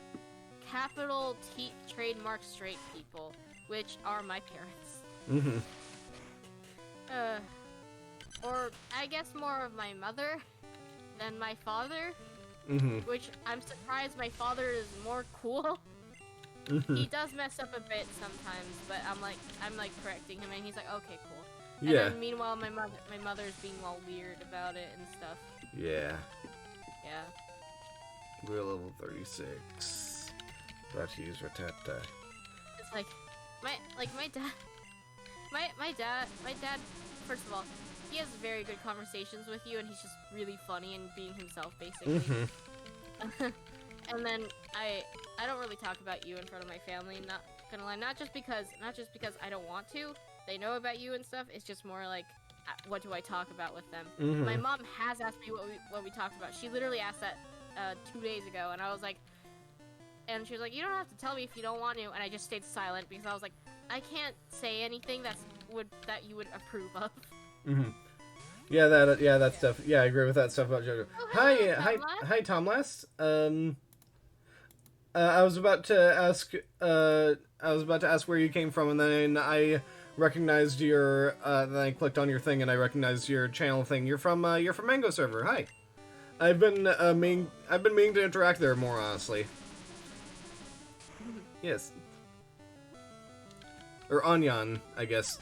capital T trademark straight people, which are my parents. Or I guess more of my mother than my father. Which I'm surprised my father is more cool. He does mess up a bit sometimes, but I'm like correcting him, and he's like, okay, cool. And then meanwhile, my mother's being all weird about it and stuff. Yeah. Yeah. We're level 36. About to use Ratata. It's like my dad. First of all, he has very good conversations with you, and he's just really funny and being himself, basically. And then I don't really talk about you in front of my family. Not gonna lie, not just because I don't want to. They know about you and stuff. It's just more like, what do I talk about with them? My mom has asked me what we talked about. She literally asked that 2 days ago, and I was like, and she was like, you don't have to tell me if you don't want to. And I just stayed silent because I was like, I can't say anything that you would approve of. Yeah, that stuff. Yeah, I agree with that stuff about JoJo. Oh, hi, Tomlass. I was about to ask where you came from, and then I recognized your. Then I clicked on your thing, and I recognized your channel thing. You're from Mango server. Hi. I've been meaning to interact there more, honestly. Yes. Or Anyan, I guess,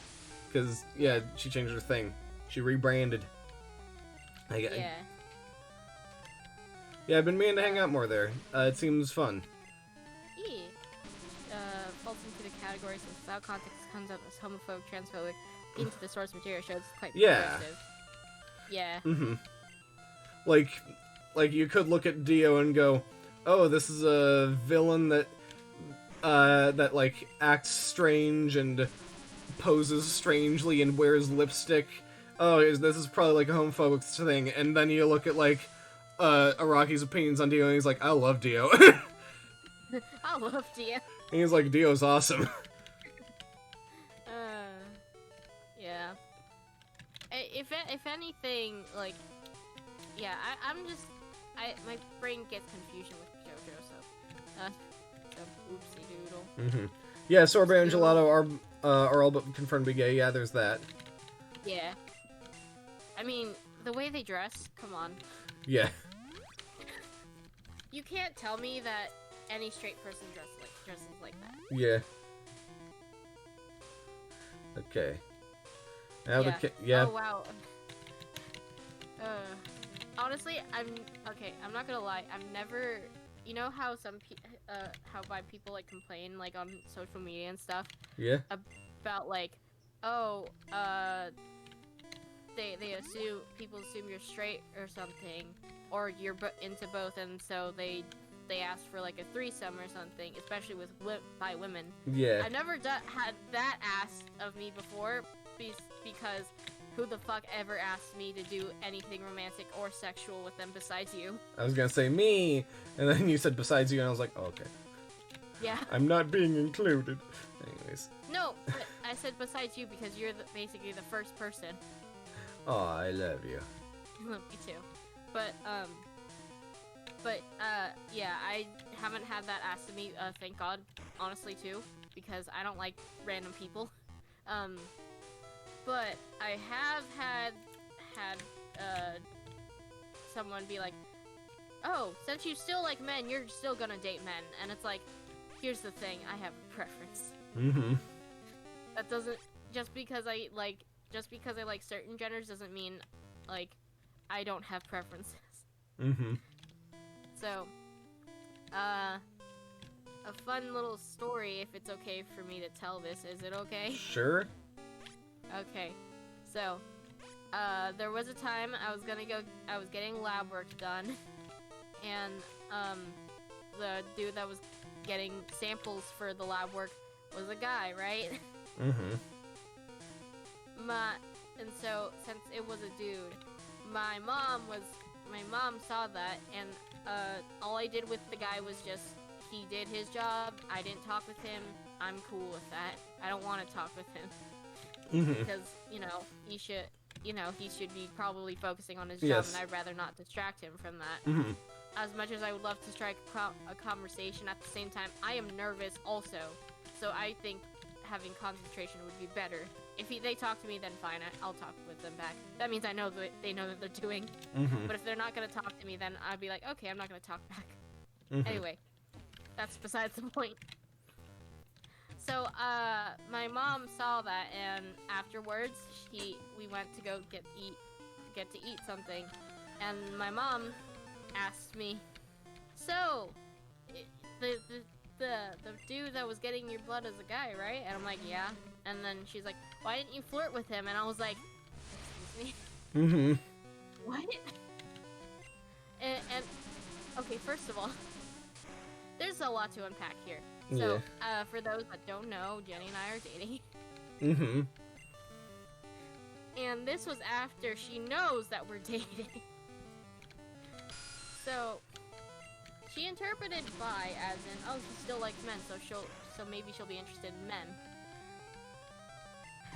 because yeah, she changed her thing. She rebranded. Yeah, I've been meaning to hang out more there. It seems fun. Falls into the category since without context comes up as homophobic, transphobic into the source material shows quite progressive. Yeah. Like you could look at Dio and go, oh, this is a villain that like acts strange and poses strangely and wears lipstick. Oh, this is probably like a homophobic thing. And then you look at like Araki's opinions on Dio, and he's like, I love Dio. I love Dio. And he's like, Dio's awesome. Yeah. If anything, like, yeah, my brain gets confusion with JoJo, so oopsie doodle. Yeah, Sorbet and Gelato are all but confirmed to be gay. Yeah, there's that. Yeah. I mean, the way they dress, come on. Yeah. You can't tell me that any straight person dresses like that. Yeah. Okay. Now yeah. Oh wow. Honestly, I'm not gonna lie. I've never, you know how how people like complain like on social media and stuff. Yeah. About like, oh, people assume you're straight or something, or you're into both, and so they ask for like a threesome or something, especially by women. Yeah. I've never had that asked of me before, because who the fuck ever asked me to do anything romantic or sexual with them besides you? I was gonna say me, and then you said besides you, and I was like, oh, okay. Yeah. I'm not being included. Anyways. No, but I said besides you because you're basically the first person. Oh, I love you. Me too. But yeah, I haven't had that asked of me, thank God, honestly, too, because I don't like random people. But I have had someone be like, oh, since you still like men, you're still gonna date men. And it's like, here's the thing, I have a preference. Mm-hmm. That doesn't, just because I like certain genders doesn't mean, like, I don't have preferences. Mm-hmm. So, a fun little story, if it's okay for me to tell this, is it okay? Sure. Okay, so, there was a time I was getting lab work done, and, the dude that was getting samples for the lab work was a guy, right? Mm-hmm. And so, since it was a dude, my mom saw that, and, all I did with the guy was just, he did his job, I didn't talk with him, I'm cool with that. I don't want to talk with him. Mm-hmm. Because, he should be probably focusing on his job, Yes. and I'd rather not distract him from that. Mm-hmm. As much as I would love to strike a conversation, at the same time, I am nervous also. So I think having concentration would be better. If they talk to me, then fine, I'll talk with them back. That means I know that they know what they're doing. Mm-hmm. But if they're not going to talk to me, then I'd be like, okay, I'm not going to talk back. Mm-hmm. Anyway, that's besides the point. So, my mom saw that, and afterwards, we went to go get to eat something, and my mom asked me, so, the dude that was getting your blood is a guy, right? And I'm like, yeah. And then she's like, why didn't you flirt with him? And I was like, excuse me? Mm-hmm. What? And okay, first of all, there's a lot to unpack here. So, for those that don't know, Jenny and I are dating. Mm-hmm. And this was after she knows that we're dating. So, she interpreted bi as in, oh, she still likes men, so maybe she'll be interested in men.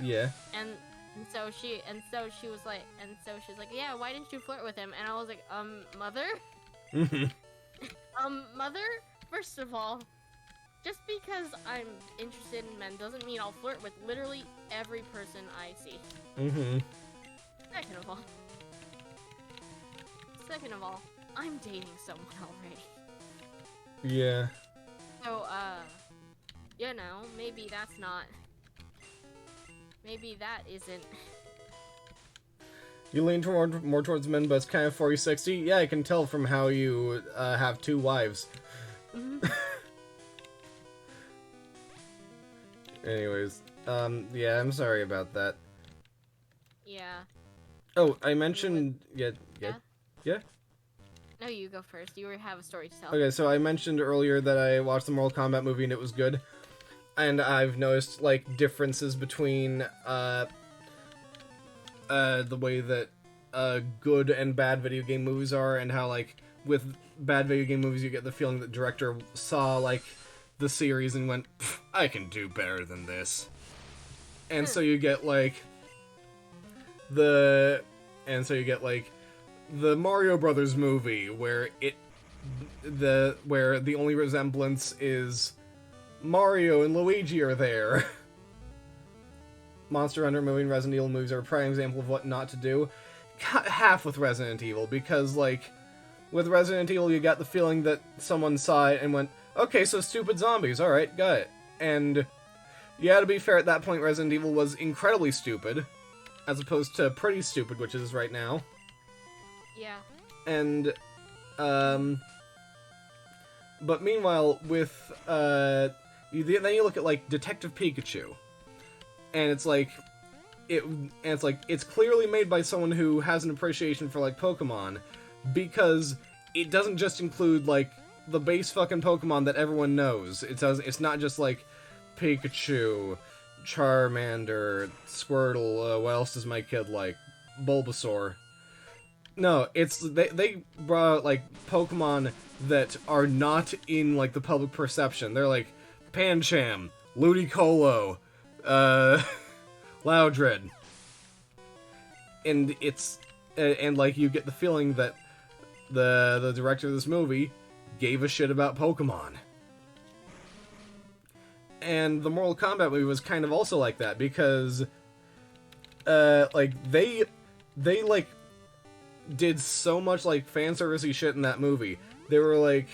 Yeah. And so she was like, yeah, why didn't you flirt with him? And I was like, mother? Mm-hmm. Mother? First of all, just because I'm interested in men doesn't mean I'll flirt with literally every person I see. Mm-hmm. Second of all, I'm dating someone already. Yeah. So, maybe that isn't... You lean more towards men, but it's kind of 40-60? Yeah, I can tell from how you have 2 wives. Mm-hmm. Anyways, yeah, I'm sorry about that. Yeah. Oh, I mentioned... Yeah? No, you go first. You have a story to tell. Okay, so I mentioned earlier that I watched the Mortal Kombat movie and it was good. And I've noticed, like, differences between, the way that, good and bad video game movies are, and how, like, with bad video game movies you get the feeling that the director saw, like, the series and went, I can do better than this. And so you get, like, the Mario Brothers movie, where the only resemblance is Mario and Luigi are there. Monster Hunter movie and Resident Evil movies are a prime example of what not to do. Half with Resident Evil, because, like, with Resident Evil you got the feeling that someone saw it and went, okay, so stupid zombies, alright, got it. And, yeah, to be fair, at that point Resident Evil was incredibly stupid, as opposed to pretty stupid, which it is right now. Yeah. And, but meanwhile, with, then you look at, like, Detective Pikachu, and it's like, it's clearly made by someone who has an appreciation for, like, Pokemon, because it doesn't just include, like, the base fucking Pokemon that everyone knows. It's not just, like, Pikachu, Charmander, Squirtle, what else does my kid like? Bulbasaur. No, they brought out, like, Pokemon that are not in, like, the public perception. They're like Pancham, Ludicolo, Loudred. And and like, you get the feeling that the director of this movie gave a shit about Pokemon. And the Mortal Kombat movie was kind of also like that, because, like, they like, did so much, like, fan servicey shit in that movie. They were like,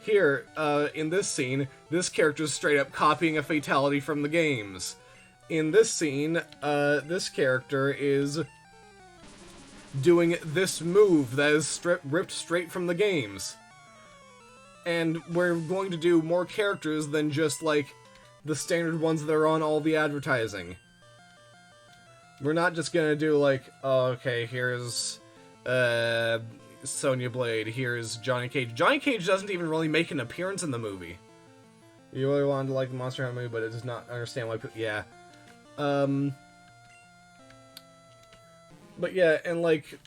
here, in this scene, this character's straight up copying a fatality from the games. In this scene, this character is doing this move that is ripped straight from the games. And we're going to do more characters than just, like, the standard ones that are on all the advertising. We're not just gonna do, like, oh, okay, here's, Sonya Blade, here's Johnny Cage. Johnny Cage doesn't even really make an appearance in the movie. You really wanted to like the Monster Hunter movie, but it does not understand why people... Yeah. But yeah, and, like...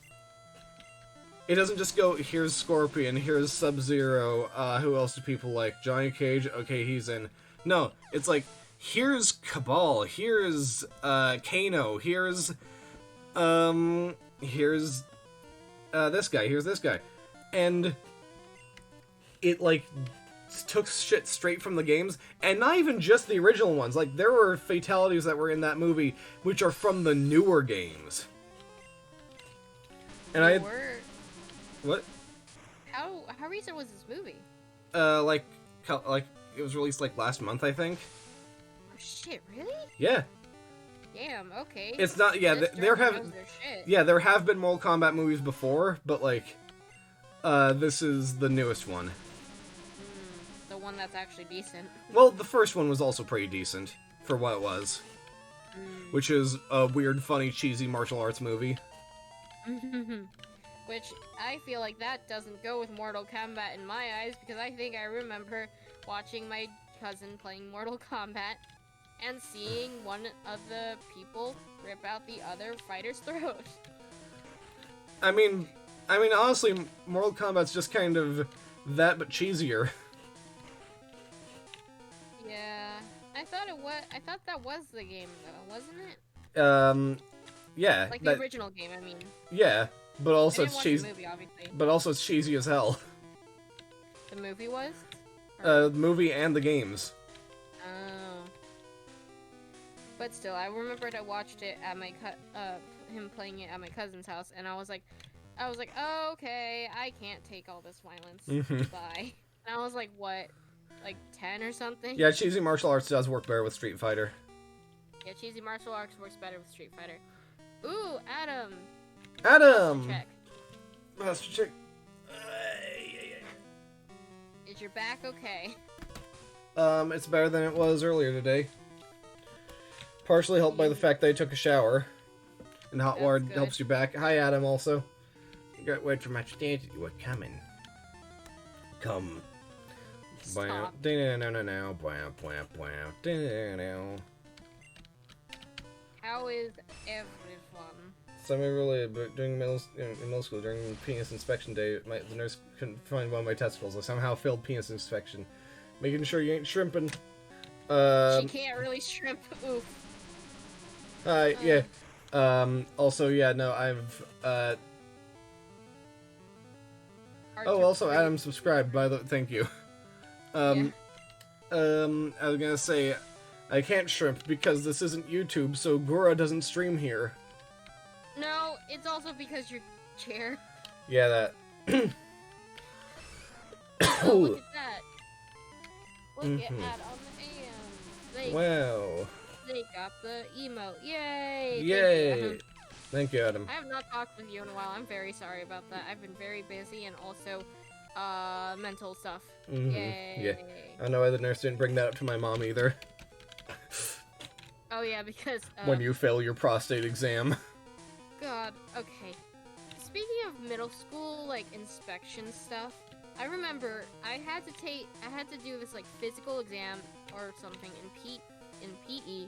It doesn't just go, here's Scorpion, here's Sub-Zero, who else do people like? Johnny Cage, okay, he's in. No, it's like, here's Cabal, here's, Kano, here's this guy, here's this guy. And it, like, took shit straight from the games, and not even just the original ones. Like, there were fatalities that were in that movie, which are from the newer games. And I... What? How recent was this movie? Like, it was released, like, last month, I think. Oh, shit, really? Yeah. Damn, okay. It's not, yeah, there have been Mortal Kombat movies before, but, like, this is the newest one. The one that's actually decent. Well, the first one was also pretty decent, for what it was. Which is a weird, funny, cheesy martial arts movie. Which, I feel like that doesn't go with Mortal Kombat in my eyes, because I think I remember watching my cousin playing Mortal Kombat and seeing one of the people rip out the other fighter's throat. I mean, honestly, Mortal Kombat's just kind of that, but cheesier. Yeah, I thought that was the game, though, wasn't it? Yeah. Like the original game, I mean. Yeah. But also it's cheesy. The movie, obviously. But also it's cheesy as hell. The movie was? The movie and the games. Oh. But still, I remembered I watched it at my him playing it at my cousin's house, and I was like, oh, okay, I can't take all this violence. Bye. And I was like, what? Like 10 or something? Yeah, cheesy martial arts does work better with Street Fighter. Yeah, cheesy martial arts works better with Street Fighter. Ooh, Adam! Master check. Is your back okay? It's better than it was earlier today. Partially helped by the fact that I took a shower. And hot water helps you back. Hi, Adam, also. You got word from my dad you were coming. Come. Stop. How is everyone? Semi-related, but during middle school, during penis inspection day, the nurse couldn't find one of my testicles. I somehow failed penis inspection. Making sure you ain't shrimping. She can't really shrimp. Oof. Yeah. Also, yeah, no, I've, Oh, also, Adam subscribed, by the thank you. I was gonna say, I can't shrimp because this isn't YouTube, so Gura doesn't stream here. No, it's also because your chair. Yeah, that. Oh, look at that. Look at Adam. Wow. They got the emote. Yay! Yay! Thank you, Adam. I have not talked with you in a while. I'm very sorry about that. I've been very busy and also, mental stuff. Yay! Yeah. I don't know why the nurse didn't bring that up to my mom either. Oh yeah, because, when you fail your prostate exam. God, okay. Speaking of middle school, like, inspection stuff, I remember I had to do this, like, physical exam or something in PE,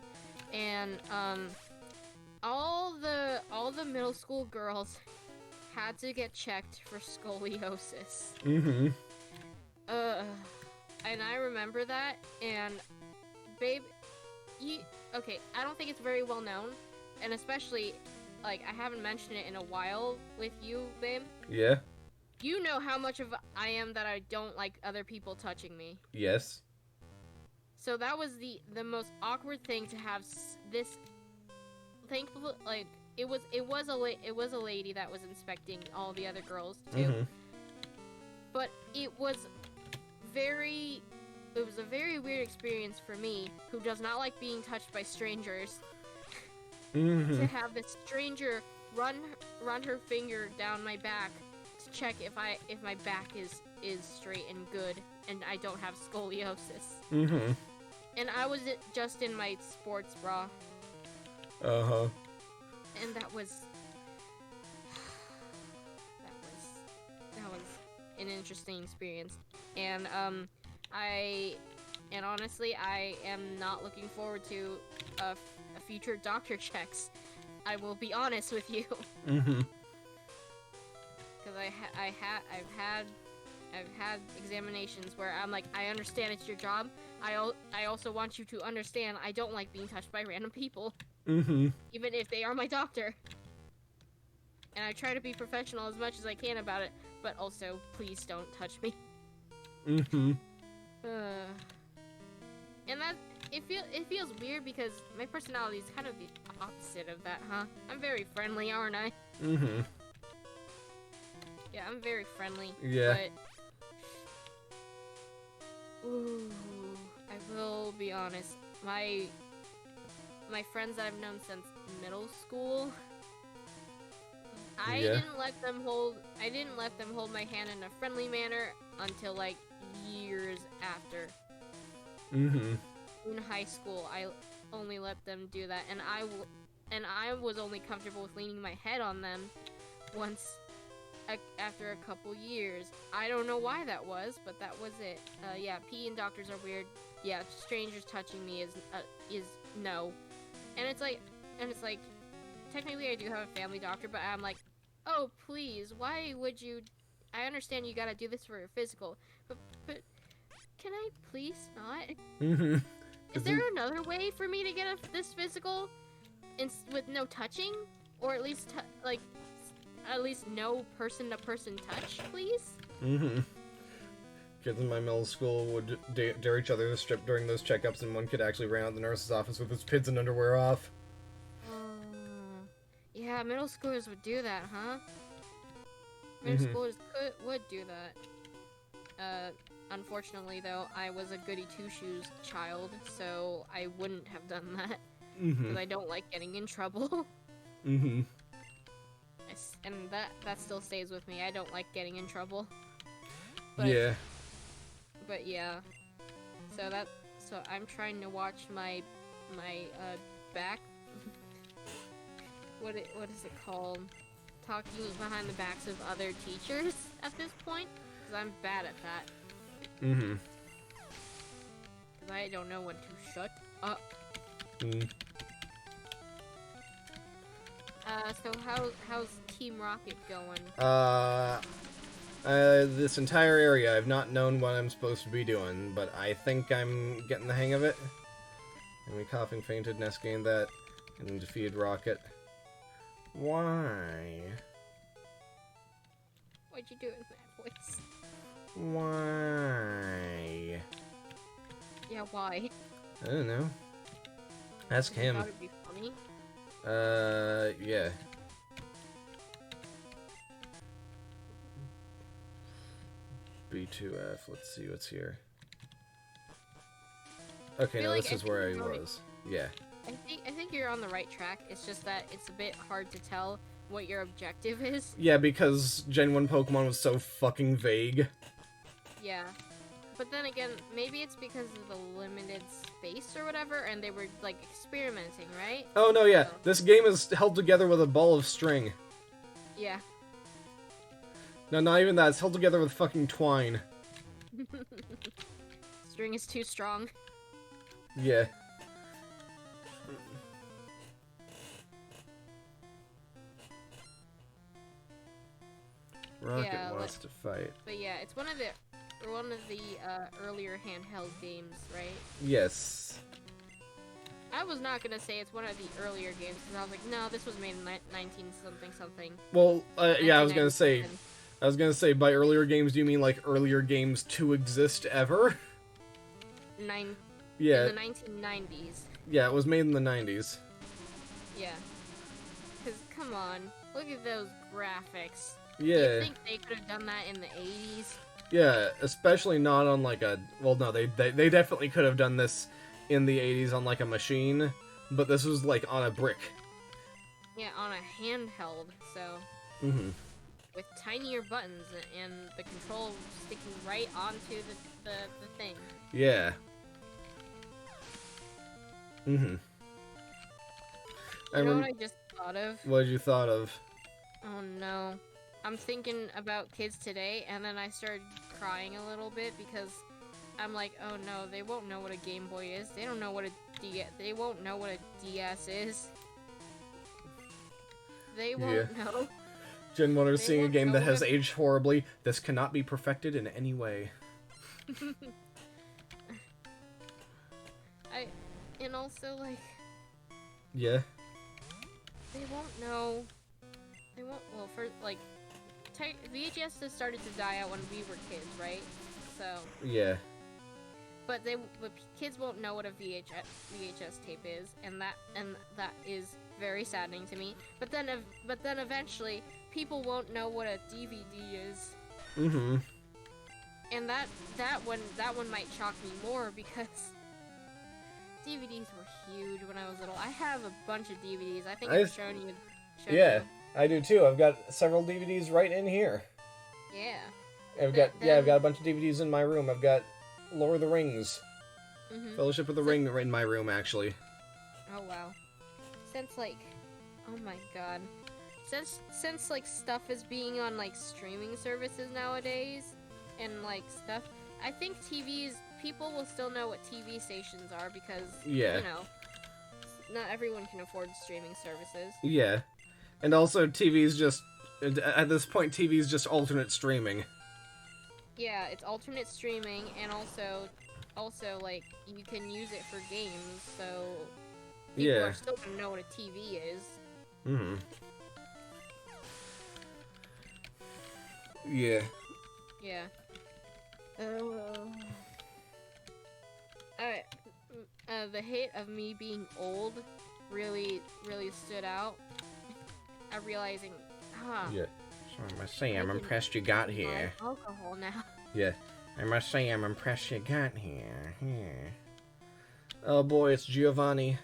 and, all the middle school girls had to get checked for scoliosis. And I remember that, and, babe, okay, I don't think it's very well known, and especially, like, I haven't mentioned it in a while with you, babe. Yeah? You know how much of I am that I don't like other people touching me. Yes. So that was the most awkward thing to have this thankful, like, it was a lady that was inspecting all the other girls too. Mm-hmm. But it was a very weird experience for me, who does not like being touched by strangers, Mm-hmm. to have this stranger run her finger down my back to check if my back is straight and good and I don't have scoliosis. Mm-hmm. And I was just in my sports bra. Uh-huh. And that was an interesting experience. And honestly, I am not looking forward to a future doctor checks. I will be honest with you. Mm-hmm. Because I've had examinations where I'm like, I understand it's your job. I also want you to understand I don't like being touched by random people. Mm-hmm. Even if they are my doctor. And I try to be professional as much as I can about it, but also, please don't touch me. Mm-hmm. And that it feels weird because my personality is kind of the opposite of that, huh? I'm very friendly, aren't I? Mm-hmm. Yeah, I'm very friendly. Yeah. But ooh, I will be honest. My friends that I've known since middle school, I didn't let them hold my hand in a friendly manner until like years after. Mm-hmm. In high school, I only let them do that, and I was only comfortable with leaning my head on them once after a couple years. I don't know why that was, but that was it. Yeah, PE and doctors are weird. Yeah, strangers touching me is no. And it's like, technically I do have a family doctor, but I'm like, oh, please, why would you? I understand you gotta do this for your physical, but can I please not? Mm-hmm. Is there another way for me to get this physical, with no touching, or at least no person-to-person touch, please? Mm-hmm. Kids in my middle school would dare each other to strip during those checkups, and one kid actually ran out the nurse's office with his pits and underwear off. Yeah, middle schoolers would do that, huh? Middle schoolers would do that. Unfortunately, though, I was a goody two-shoes child, so I wouldn't have done that. Because I don't like getting in trouble. Mm-hmm. And that still stays with me. I don't like getting in trouble. But, yeah. But yeah. So I'm trying to watch my back. What is it called? Talking behind the backs of other teachers at this point, because I'm bad at that. Mm-hmm. Because I don't know when to shut up. Mm. So how's Team Rocket going? This entire area, I've not known what I'm supposed to be doing, but I think I'm getting the hang of it. And we coughing, fainted, Ness gained that, and defeated Rocket. Why? Why'd you do it in that voice? Why? Yeah, why? I don't know. Ask him. Thought it'd be funny. Yeah. B2F, let's see what's here. Okay, now this is where I was. Yeah. I think you're on the right track. It's just that it's a bit hard to tell what your objective is. Yeah, because Gen 1 Pokemon was so fucking vague. Yeah. But then again, maybe it's because of the limited space or whatever, and they were, like, experimenting, right? Oh, no, yeah. So. This game is held together with a ball of string. Yeah. No, not even that. It's held together with fucking twine. String is too strong. Yeah. Rocket wants to fight. But yeah, it's one of the earlier handheld games, right? Yes. I was not gonna say it's one of the earlier games because I was like, no, this was made in 19-something. Well, yeah, I was gonna say, by earlier games, do you mean like earlier games to exist ever? Yeah. In the 1990s. Yeah, it was made in the 90s. Yeah. Because, come on, look at those graphics. Yeah. Do you think they could have done that in the 80s? Yeah, especially not on like a... Well, no, they definitely could have done this in the 80s on like a machine, but this was like on a brick. Yeah, on a handheld, so... Mm-hmm. With tinier buttons and the control sticking right onto the thing. Yeah. Mm-hmm. You know what I just thought of? What did you thought of? Oh no. I'm thinking about kids today, and then I started crying a little bit because I'm like, oh no, they won't know what a Game Boy is. They don't know what they won't know what a DS is. They won't know. Gen 1 is seeing a game that has aged horribly. This cannot be perfected in any way. And also, like... Yeah? They won't know... They won't... Well, for, like... VHS has started to die out when we were kids, right? So... Yeah. But kids won't know what a VHS tape is, and that is very saddening to me. But then eventually, people won't know what a DVD is. Mm-hmm. And that one might shock me more because DVDs were huge when I was little. I have a bunch of DVDs. I think I've shown you. Yeah, I do too. I've got several DVDs right in here. Yeah. I've got a bunch of DVDs in my room. I've got Lord of the Rings. Mm-hmm. Fellowship of the Ring in my room, actually. Oh, wow. Since, like... Oh, my God. Since like, stuff is being on, like, streaming services nowadays, and, like, stuff... I think people will still know what TV stations are because, you know, not everyone can afford streaming services. Yeah. And also, TV's just... At this point, TV's just alternate streaming. Yeah, it's alternate streaming, and also like, you can use it for games, so people are still gonna know what a TV is. Mm-hmm. Yeah. Yeah. The hit of me being old really stood out. I'm realizing, Yeah. So I must say, I'm impressed you got here. Alcohol now. Yeah. I must say, I'm impressed you got here. Yeah. Oh boy, it's Giovanni.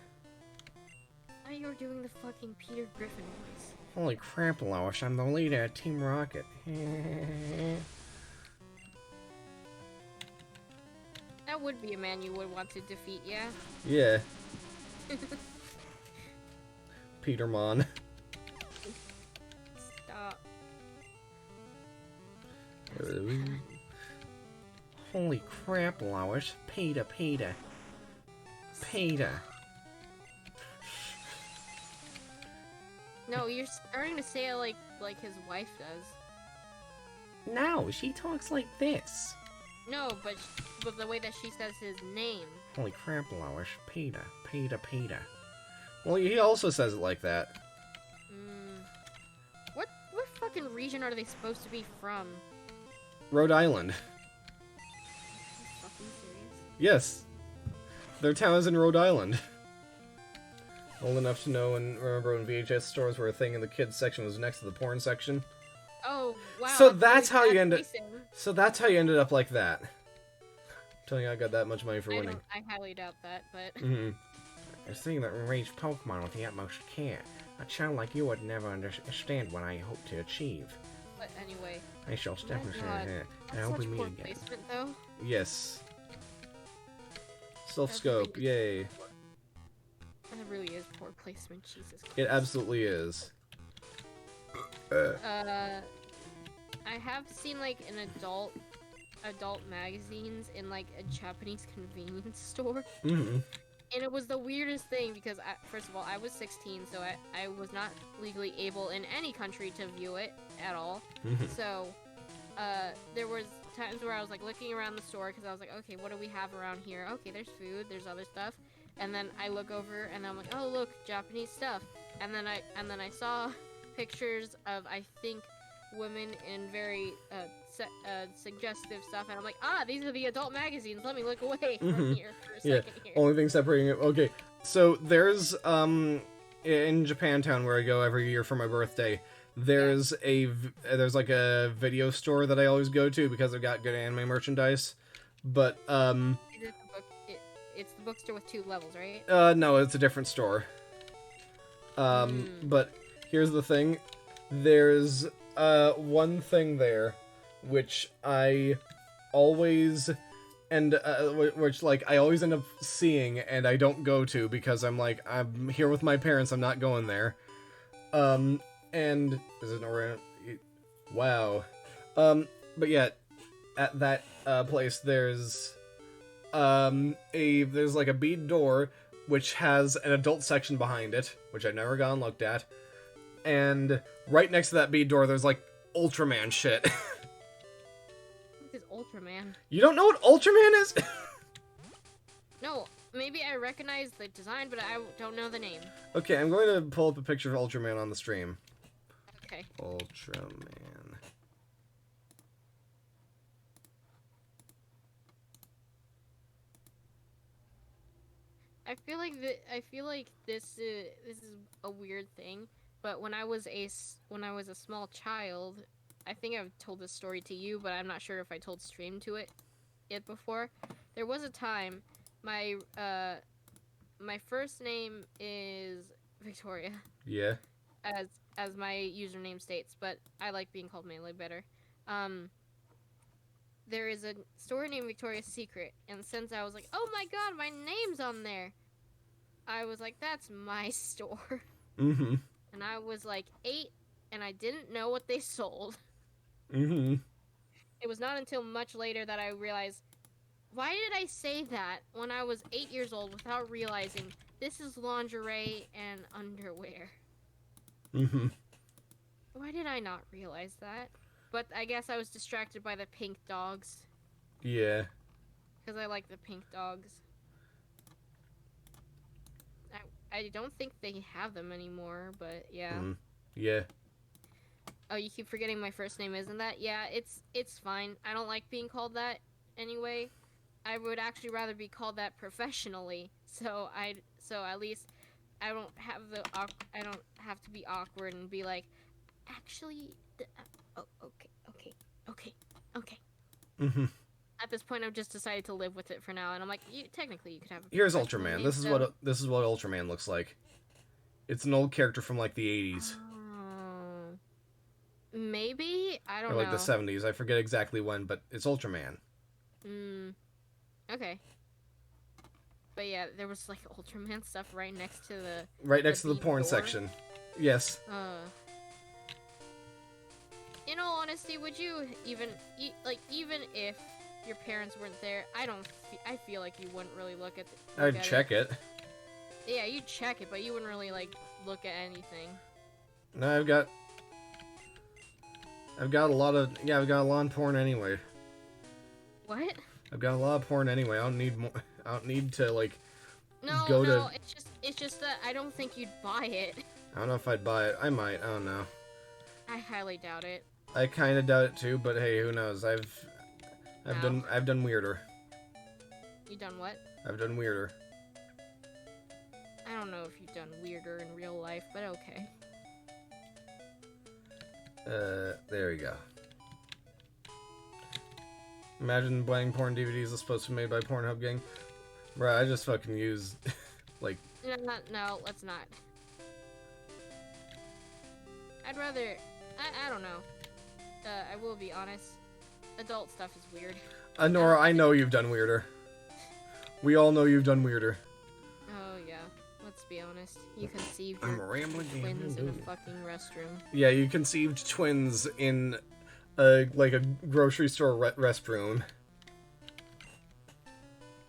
Oh, you're doing the fucking Peter Griffin voice. Holy crap, Lois, I'm the leader of Team Rocket. That would be a man you would want to defeat, yeah? Yeah. Petermon. Stop. Holy crap, Lois. Peter. No, you're starting to say it like his wife does. No, she talks like this. No, but the way that she says his name. Holy crap, Lois. Peter. Well, he also says it like that. What fucking region are they supposed to be from? Rhode Island. Are you fucking serious? Yes. Their town is in Rhode Island. Old enough to know and remember when VHS stores were a thing and the kids section was next to the porn section. Oh, wow. So that's how you ended. So that's how you ended up like that. I'm telling you, I got that much money for winning. I highly doubt that, but. A thing that raised Pokemon with the utmost care. A child like you would never understand what I hope to achieve. But anyway. I shall step into here. And I hope we meet again. Placement, though. Yes. Self-scope, yay. That really is poor placement, Jesus Christ. It absolutely is. I have seen like an adult magazines in like a Japanese convenience store. And it was the weirdest thing because, first of all, I was 16, so I was not legally able in any country to view it at all. So, there was times where I was like looking around the store because I was like, okay, what do we have around here? Okay, there's food, there's other stuff. And then I look over and I'm like, oh look, Japanese stuff. And then I saw pictures of, I think, women in very suggestive stuff, and I'm like, these are the adult magazines. Let me look away from here for a second here. Only thing separating it. Okay, so there's in in Japantown, where I go every year for my birthday, there's there's like a video store that I always go to because I've got good anime merchandise. But it's the bookstore with 2 levels, right? No, it's a different store. But here's the thing. There's one thing there which I always which like I always end up seeing and I don't go to because I'm like, I'm here with my parents, I'm not going there. And is it around? Wow. But yeah, at that place there's there's like a bead door which has an adult section behind it, which I've never gone and looked at. And right next to that bead door there's like Ultraman shit. What is Ultraman? You don't know what Ultraman is? No, maybe I recognize the design, but I don't know the name. Okay, I'm going to pull up a picture of Ultraman on the stream. Okay. Ultraman. I feel like this is a weird thing, but when I was a small child, I think I've told this story to you, but I'm not sure if I told stream to it before. There was a time my first name is Victoria. Yeah. As my username states, but I like being called Melee better. There is a store named Victoria's Secret, and since I was like, oh my god, my name's on there, I was like, that's my store. Mm-hmm. And I was like 8, and I didn't know what they sold. Mm-hmm. It was not until much later that I realized, why did I say that when I was 8 years old without realizing this is lingerie and underwear? Mm-hmm. Why did I not realize that? But I guess I was distracted by the pink dogs. Yeah. Because I like the pink dogs. I don't think they have them anymore, but yeah. Yeah. Oh, you keep forgetting my first name, isn't that? Yeah, it's fine. I don't like being called that anyway. I would actually rather be called that professionally. So at least I don't have to be awkward and be like, actually, okay. Mm-hmm. At this point, I've just decided to live with it for now, and I'm like, technically, you could have. Here's Ultraman. This is what Ultraman looks like. It's an old character from like the 80s. Maybe I don't know. Or like the 70s. I forget exactly when, but it's Ultraman. Okay. But yeah, there was like Ultraman stuff right next to the porn section. Yes. In all honesty, would you even if your parents weren't there, I feel like you wouldn't really look at I'd check it. Yeah, you'd check it, but you wouldn't really like look at anything. No, I've got a lot of porn anyway. What? I've got a lot of porn anyway. I don't need more. I don't need to like it's just that I don't think you'd buy it. I don't know if I'd buy it. I might. I don't know. I highly doubt it. I kind of doubt it too, but hey, who knows? I've done weirder. You done what? I've done weirder. I don't know if you've done weirder in real life, but okay. There we go. Imagine buying porn DVDs that's supposed to be made by Pornhub gang. Right, I just fucking use, like... No, let's not. I'd rather... I don't know. I will be honest. Adult stuff is weird. Nora, I know you've done weirder. We all know you've done weirder. Oh, yeah. Let's be honest. You conceived your twins in a fucking restroom. Yeah, you conceived twins in... like a grocery store restroom.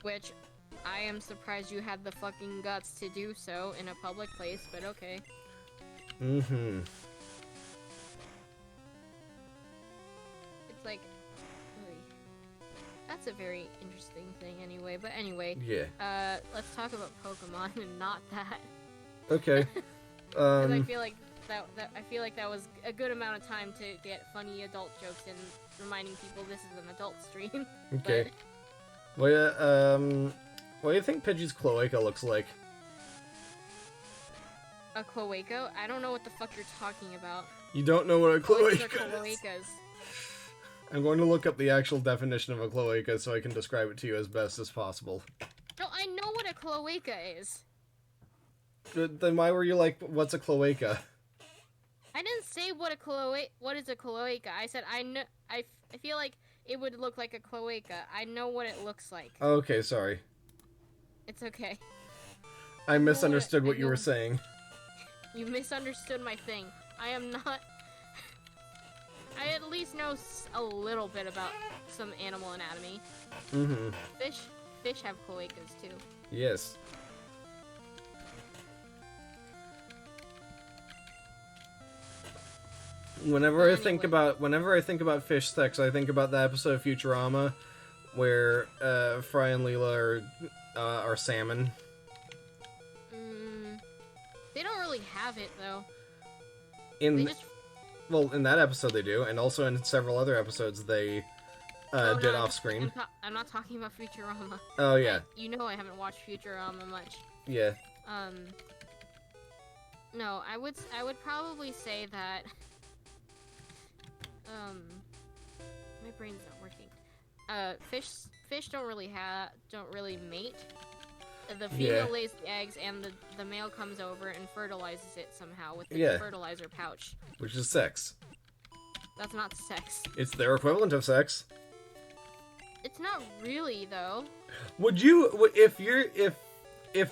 Which, I am surprised you had the fucking guts to do so in a public place, but okay. Mm-hmm. It's like... That's a very interesting thing anyway, but anyway. Yeah. Let's talk about Pokemon and not that. Okay. Because I feel like that was a good amount of time to get funny adult jokes and reminding people this is an adult stream. Okay. What do you think Pidgey's cloaca looks like? A cloaca? I don't know what the fuck you're talking about. You don't know what a cloaca is? Cloacas. I'm going to look up the actual definition of a cloaca so I can describe it to you as best as possible. No, I know what a cloaca is. Then why were you like, what's a cloaca? I didn't say what is a cloaca. I said I know. I feel like it would look like a cloaca. I know what it looks like. Okay, sorry. It's okay. I misunderstood what you were saying. You misunderstood my thing. I am not... I at least know a little bit about some animal anatomy. Mm-hmm. Fish have cloacas too. Yes. Whenever I think about fish sex, I think about the episode of Futurama where Fry and Leela are salmon. They don't really have it though. Well, in that episode they do, and also in several other episodes they did off screen. I'm not talking about Futurama. Oh yeah. You know I haven't watched Futurama much. Yeah. No, I would probably say that. My brain's not working. Fish don't really mate. The female lays the eggs, and the male comes over and fertilizes it somehow with the fertilizer pouch. Which is sex. That's not sex. It's their equivalent of sex. It's not really though. Would you, if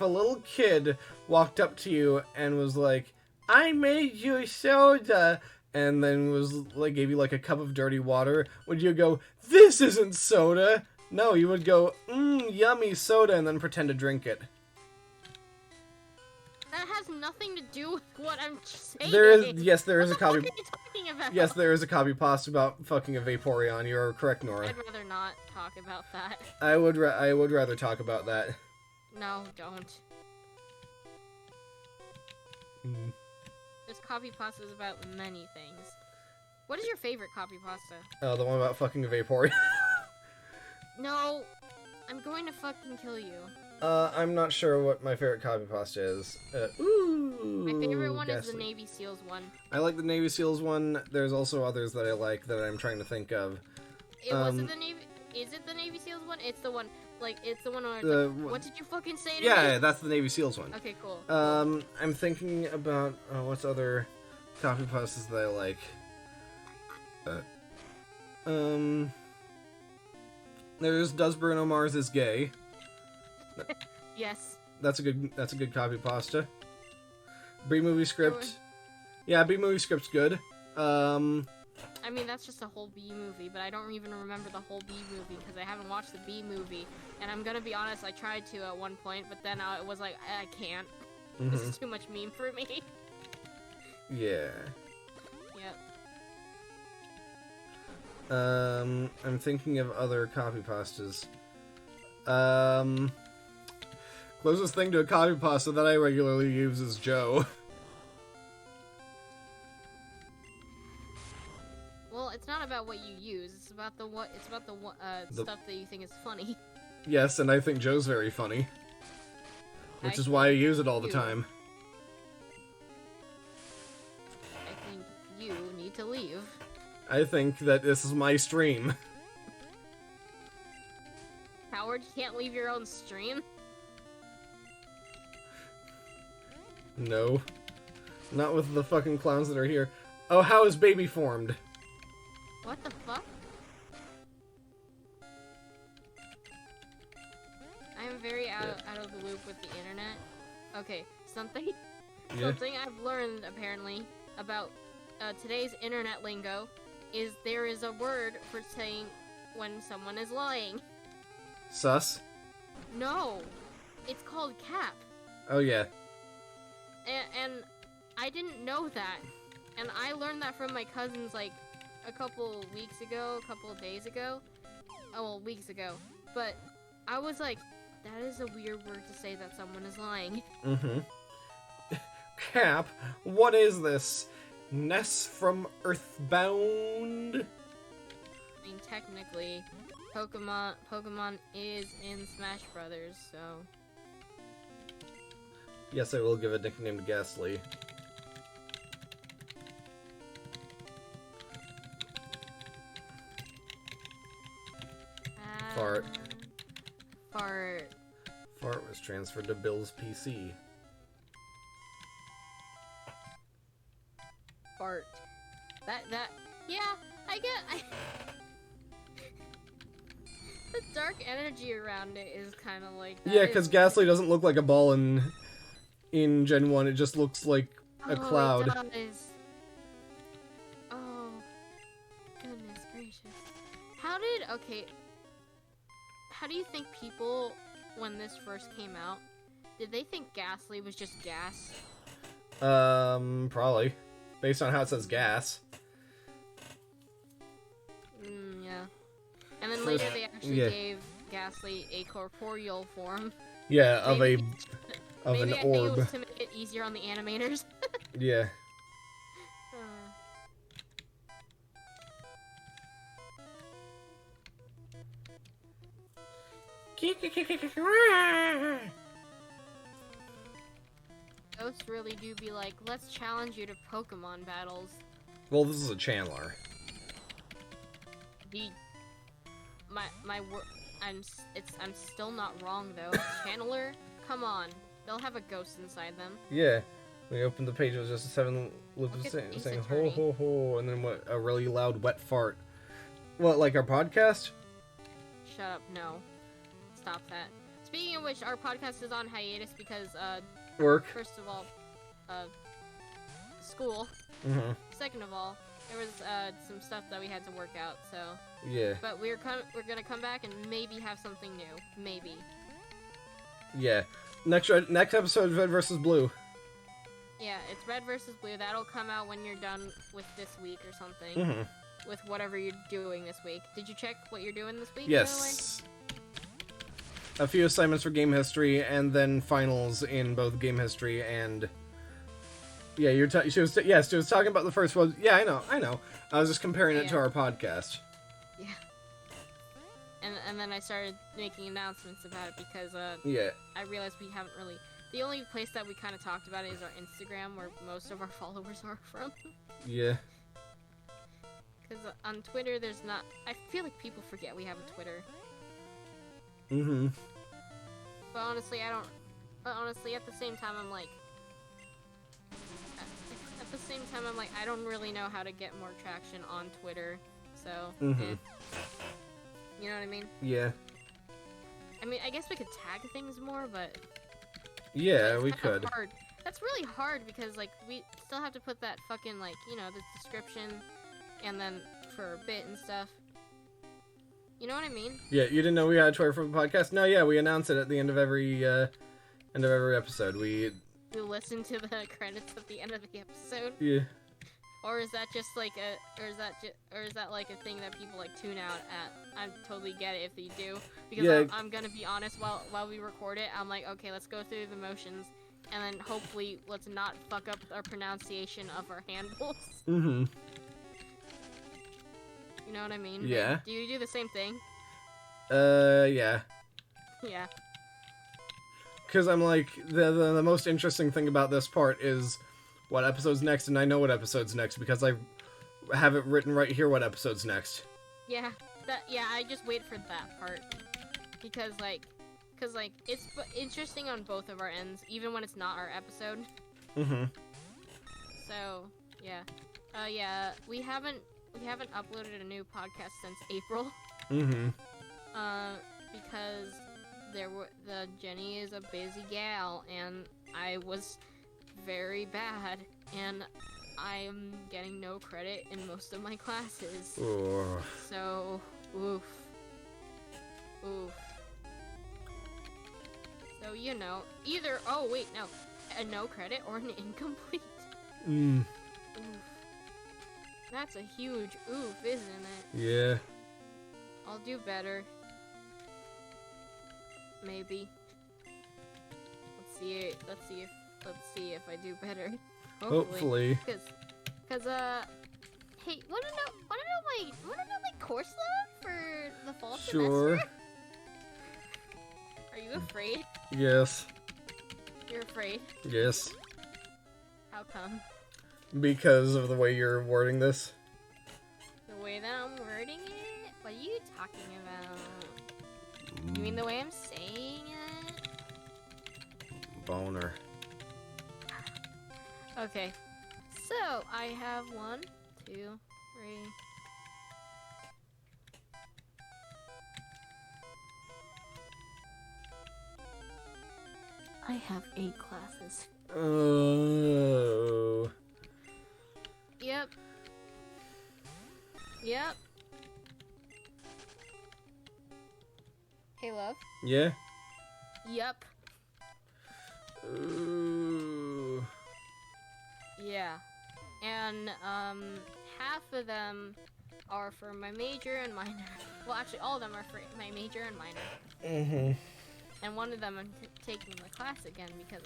a little kid walked up to you and was like, "I made you soda," and then was like gave you like a cup of dirty water, would you go, "This isn't soda"? No, you would go, yummy soda, and then pretend to drink it. That has nothing to do with what I'm saying. There is a copy. What are you talking about? Yes, there is a copy pasta about fucking a Vaporeon. You are correct, Nora. I'd rather not talk about that. I would rather talk about that. No, don't. This copy pasta is about many things. What is your favorite copy pasta? Oh, the one about fucking a Vaporeon. No, I'm going to fucking kill you. I'm not sure what my favorite copy pasta is. My favorite one is the Navy Seals one. I like the Navy Seals one. There's also others that I like that I'm trying to think of. Is it the Navy Seals one? It's the one, it's the one where what did you fucking say to me? Yeah, that's the Navy Seals one. Okay, cool. I'm thinking about, what's other copy pastas that I like. There's Does Bruno Mars is Gay? Yes. That's a good copy pasta. B-movie script. Yeah, B-movie script's good. I mean, that's just a whole B movie, but I don't even remember the whole B movie because I haven't watched the B movie. And I'm gonna be honest, I tried to at one point, but then it was like, I can't. This is too much meme for me. Yeah. Yep. I'm thinking of other copy pastas. Closest thing to a copy pasta that I regularly use is Joe. Well, it's not about what you use. It's about the stuff that you think is funny. Yes, and I think Joe's very funny. Which is why I use it all the time. I think you need to leave. I think that this is my stream. Howard, you can't leave your own stream? No. Not with the fucking clowns that are here. Oh, how is baby formed? What the fuck? I am very out of the loop with the internet. Okay, something I've learned apparently about today's internet lingo is there is a word for saying when someone is lying. Sus? No, it's called cap. Oh yeah. And I didn't know that, and I learned that from my cousins like a couple weeks ago, a couple of days ago. Oh, well, weeks ago. But I was like, that is a weird word to say that someone is lying. Mm-hmm. Cap? What is this? Ness from Earthbound? I mean, technically, Pokemon is in Smash Brothers, so... Yes, I will give a nickname to Ghastly. Fart. Fart. Fart was transferred to Bill's PC. Fart. Yeah, the dark energy around it is kind of like that. Yeah, because Ghastly doesn't look like a ball in Gen 1, it just looks like a cloud. It does. Oh, goodness gracious. How do you think people, when this first came out, did they think Ghastly was just gas? Probably. Based on how it says gas. Yeah. And then later they actually gave Ghastly a corporeal form. Yeah, of maybe, an maybe I orb. think it was to make it easier on the animators. Yeah. Ghosts really do be like, let's challenge you to Pokemon battles. Well, this is a Chandler. I'm still not wrong though. Channeler, come on, they'll have a ghost inside them. Yeah. We opened the page, it was just a 7 loop of saying ho ho ho, and then what, a really loud wet fart. What, like our podcast? Shut up, no. Stop that. Speaking of which, our podcast is on hiatus because, Work. First of all, school. Mm-hmm. Second of all, there was, some stuff that we had to work out, so. Yeah. But we're gonna come back and maybe have something new. Maybe. Yeah. Next episode is Red versus Blue. Yeah, it's Red versus Blue. That'll come out when you're done with this week or something. Mm-hmm. With whatever you're doing this week. Did you check what you're doing this week? Yes. A few assignments for game history, and then finals in both game history and. Yeah, she was talking about the first one. Yeah, I know. I was just comparing it to our podcast. Yeah. And then I started making announcements about it because yeah. I realized we haven't really. The only place that we kind of talked about it is our Instagram, where most of our followers are from. Yeah. Because on Twitter, there's not. I feel like people forget we have a Twitter. Mm-hmm. But honestly, I don't. But honestly, at the same time, I'm like. At the same time, I'm like, I don't really know how to get more traction on Twitter. So. Mm-hmm. You know what I mean? Yeah. I mean, I guess we could tag things more, but. Yeah, we could. Hard. That's really hard because, like, we still have to put that fucking, like, you know, the description, and then for a bit and stuff. You know what I mean? Yeah, you didn't know we had a Twitter for the podcast? No, yeah, we announce it at the end of every episode. We listen to the credits at the end of the episode. Yeah. Or is that just like or is that like a thing that people like tune out at? I totally get it if they do, because yeah. I'm gonna be honest. While we record it, I'm like, okay, let's go through the motions, and then hopefully let's not fuck up our pronunciation of our handles. Mm-hmm. You know what I mean? Yeah. Do you do the same thing? Yeah. Yeah. Because I'm like, the most interesting thing about this part is what episode's next, and I know what episode's next because I have it written right here what episode's next. Yeah, I just wait for that part. Because it's interesting on both of our ends, even when it's not our episode. Mm-hmm. So, yeah. Yeah, we haven't uploaded a new podcast since April. Mm-hmm. Because Jenny is a busy gal, and I was very bad, and I'm getting no credit in most of my classes. Oh. So, oof. So, you know, either, a no credit or an incomplete. Mm. Oof. That's a huge oof, isn't it? Yeah. I'll do better. Maybe. Let's see if I do better. Hopefully. Cause hey, wanna know my course load for the fall semester? Are you afraid? Yes. You're afraid? Yes. How come? Because of the way you're wording this. The way that I'm wording it? What are you talking about? You mean the way I'm saying it? Boner. Okay. So, I have 1, 2, 3. I have 8 classes. Oh. Yep. Yep. Hey, love. Yeah? Yep. Ooh. Yeah. And, half of them are for my major and minor. Well, actually, all of them are for my major and minor. Mm-hmm. And one of them I'm taking the class again because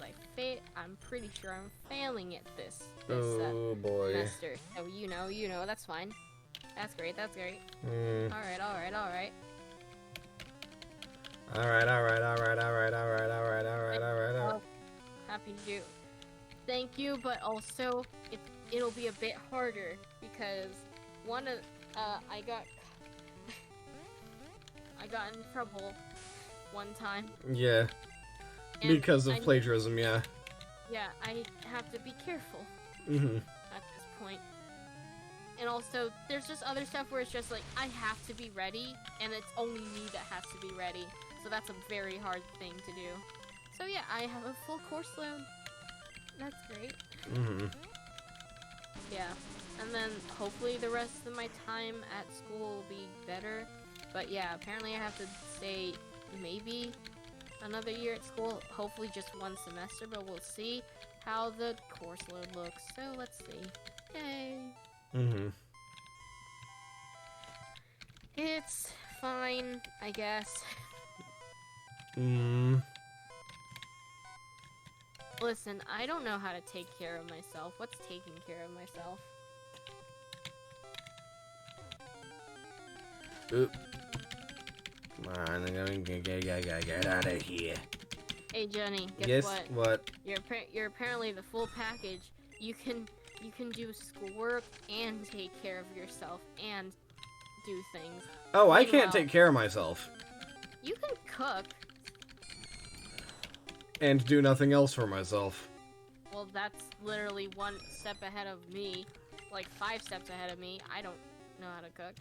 I'm pretty sure I'm failing it this Oh, boy. semester. So, you know, that's fine. That's great, that's great. Alright. Alright. Happy to do. Thank you, but also, it'll be a bit harder because one of, I got in trouble one time. Yeah. Because of plagiarism, yeah. Yeah, I have to be careful Mm-hmm. at this point. And also, there's just other stuff where it's just like, I have to be ready, and it's only me that has to be ready. So that's a very hard thing to do. So yeah, I have a full course load. That's great. Mm-hmm. Yeah. And then hopefully the rest of my time at school will be better. But yeah, apparently I have to stay maybe another year at school. Hopefully just 1 semester, but we'll see how the course load looks. So let's see. Yay. Mm-hmm. It's fine, I guess. Listen, I don't know how to take care of myself. What's taking care of myself? Oop. Come on, I'm gonna get out of here. Hey, Jenny, guess Yes, what? what? You're apparently the full package. You can do schoolwork and take care of yourself and do things. Oh, I can't take care of myself. You can cook. And do nothing else for myself. Well, that's literally 1 step ahead of me. Like 5 steps ahead of me. I don't know how to cook.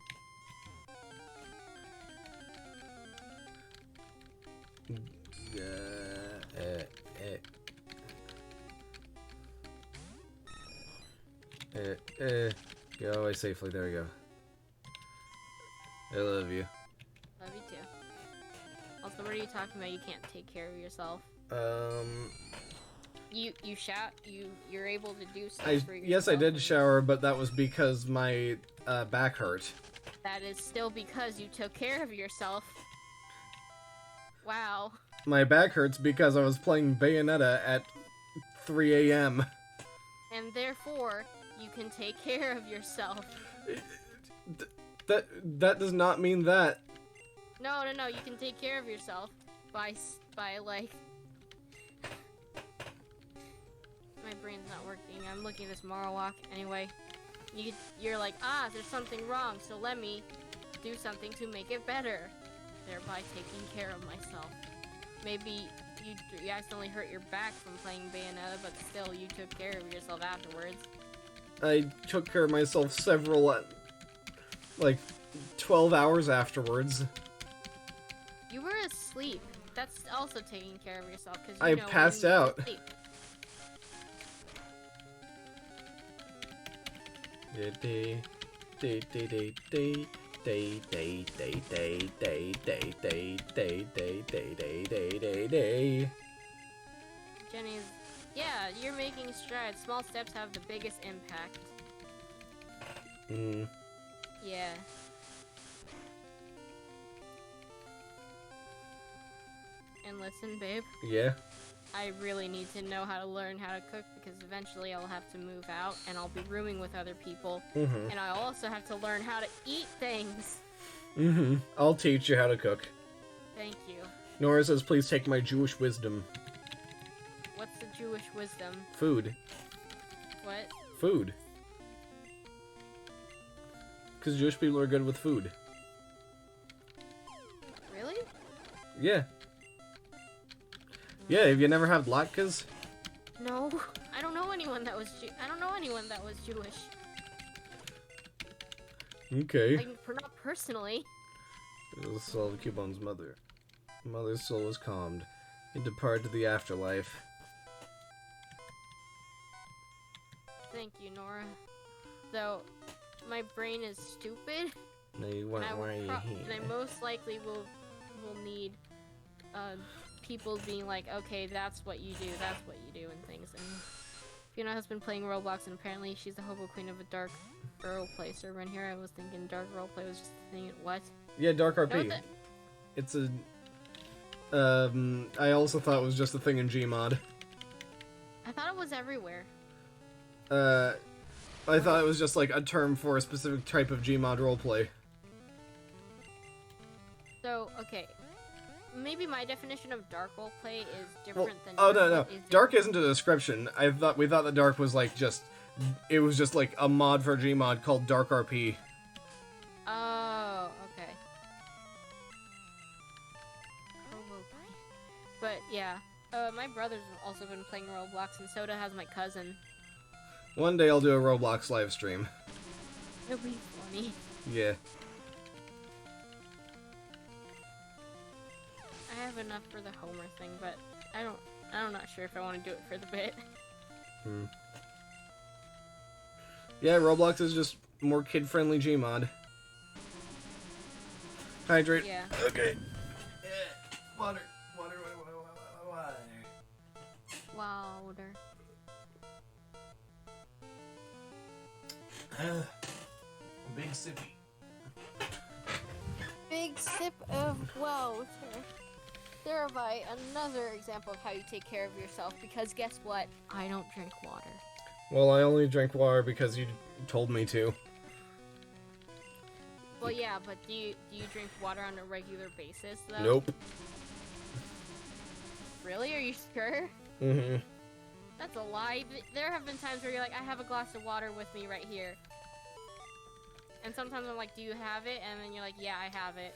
Get away safely. There we go. I love you. Love you too. Also, what are you talking about? You can't take care of yourself. You're able to do stuff for yourself. Yes, I did shower, but that was because my back hurt. That is still because you took care of yourself. Wow. My back hurts because I was playing Bayonetta at 3 a.m. And therefore, you can take care of yourself. That does not mean that. No, you can take care of yourself by like... My brain's not working. I'm looking at this Marowak. Anyway, you're like, there's something wrong, so let me do something to make it better. Thereby taking care of myself. Maybe you accidentally hurt your back from playing Bayonetta, but still you took care of yourself afterwards. I took care of myself several, like, 12 hours afterwards. You were asleep. That's also taking care of yourself, because I passed out. Jenny's... Yeah, you're making strides. Small steps have the biggest impact. Yeah. And listen, babe. Yeah? I really need to know how to learn how to cook because eventually I'll have to move out and I'll be rooming with other people. And I also have to learn how to eat things. I'll teach you how to cook. Thank you. Nora says, please take my Jewish wisdom. What's Jewish wisdom. Food. What? Food. Because Jewish people are good with food. Really? Yeah. Yeah, have you never had latkes? No. I don't know anyone that was Jewish. Okay. Like, not personally. It was the soul of Cubone's mother. Mother's soul was calmed. He departed to the afterlife. Thank you, Nora. Though, my brain is stupid. No, you weren't wearing your hand. And I most likely will need people being like, okay, that's what you do, and things. And Fiona has been playing Roblox, and apparently she's the hobo queen of a dark roleplay server. And here I was thinking dark roleplay was just a thing. What? Yeah, dark RP. It's a. I also thought it was just a thing in Gmod. I thought it was everywhere. I thought it was just like a term for a specific type of Gmod roleplay. So, okay. Maybe my definition of dark roleplay is different than oh, yours. no. Dark isn't a description. We thought that dark was like it was just like a mod for Gmod called Dark RP. Oh, okay. But yeah, my brother's also been playing Roblox, and so has my cousin. One day I'll do a Roblox live stream. It'll be funny. Yeah. I have enough for the Homer thing, but I'm not sure if I want to do it for the bit. Yeah, Roblox is just more kid-friendly Gmod. Hydrate. Yeah. Okay. Water. Louder. Big sippy. Big sip of water. Thereby, another example of how you take care of yourself, because guess what? I don't drink water. Well, I only drink water because you told me to. Well, yeah, but do you drink water on a regular basis, though? Nope. Really? Are you sure? Mm-hmm. That's a lie. There have been times where you're like, I have a glass of water with me right here. And sometimes I'm like, do you have it? And then you're like, yeah, I have it.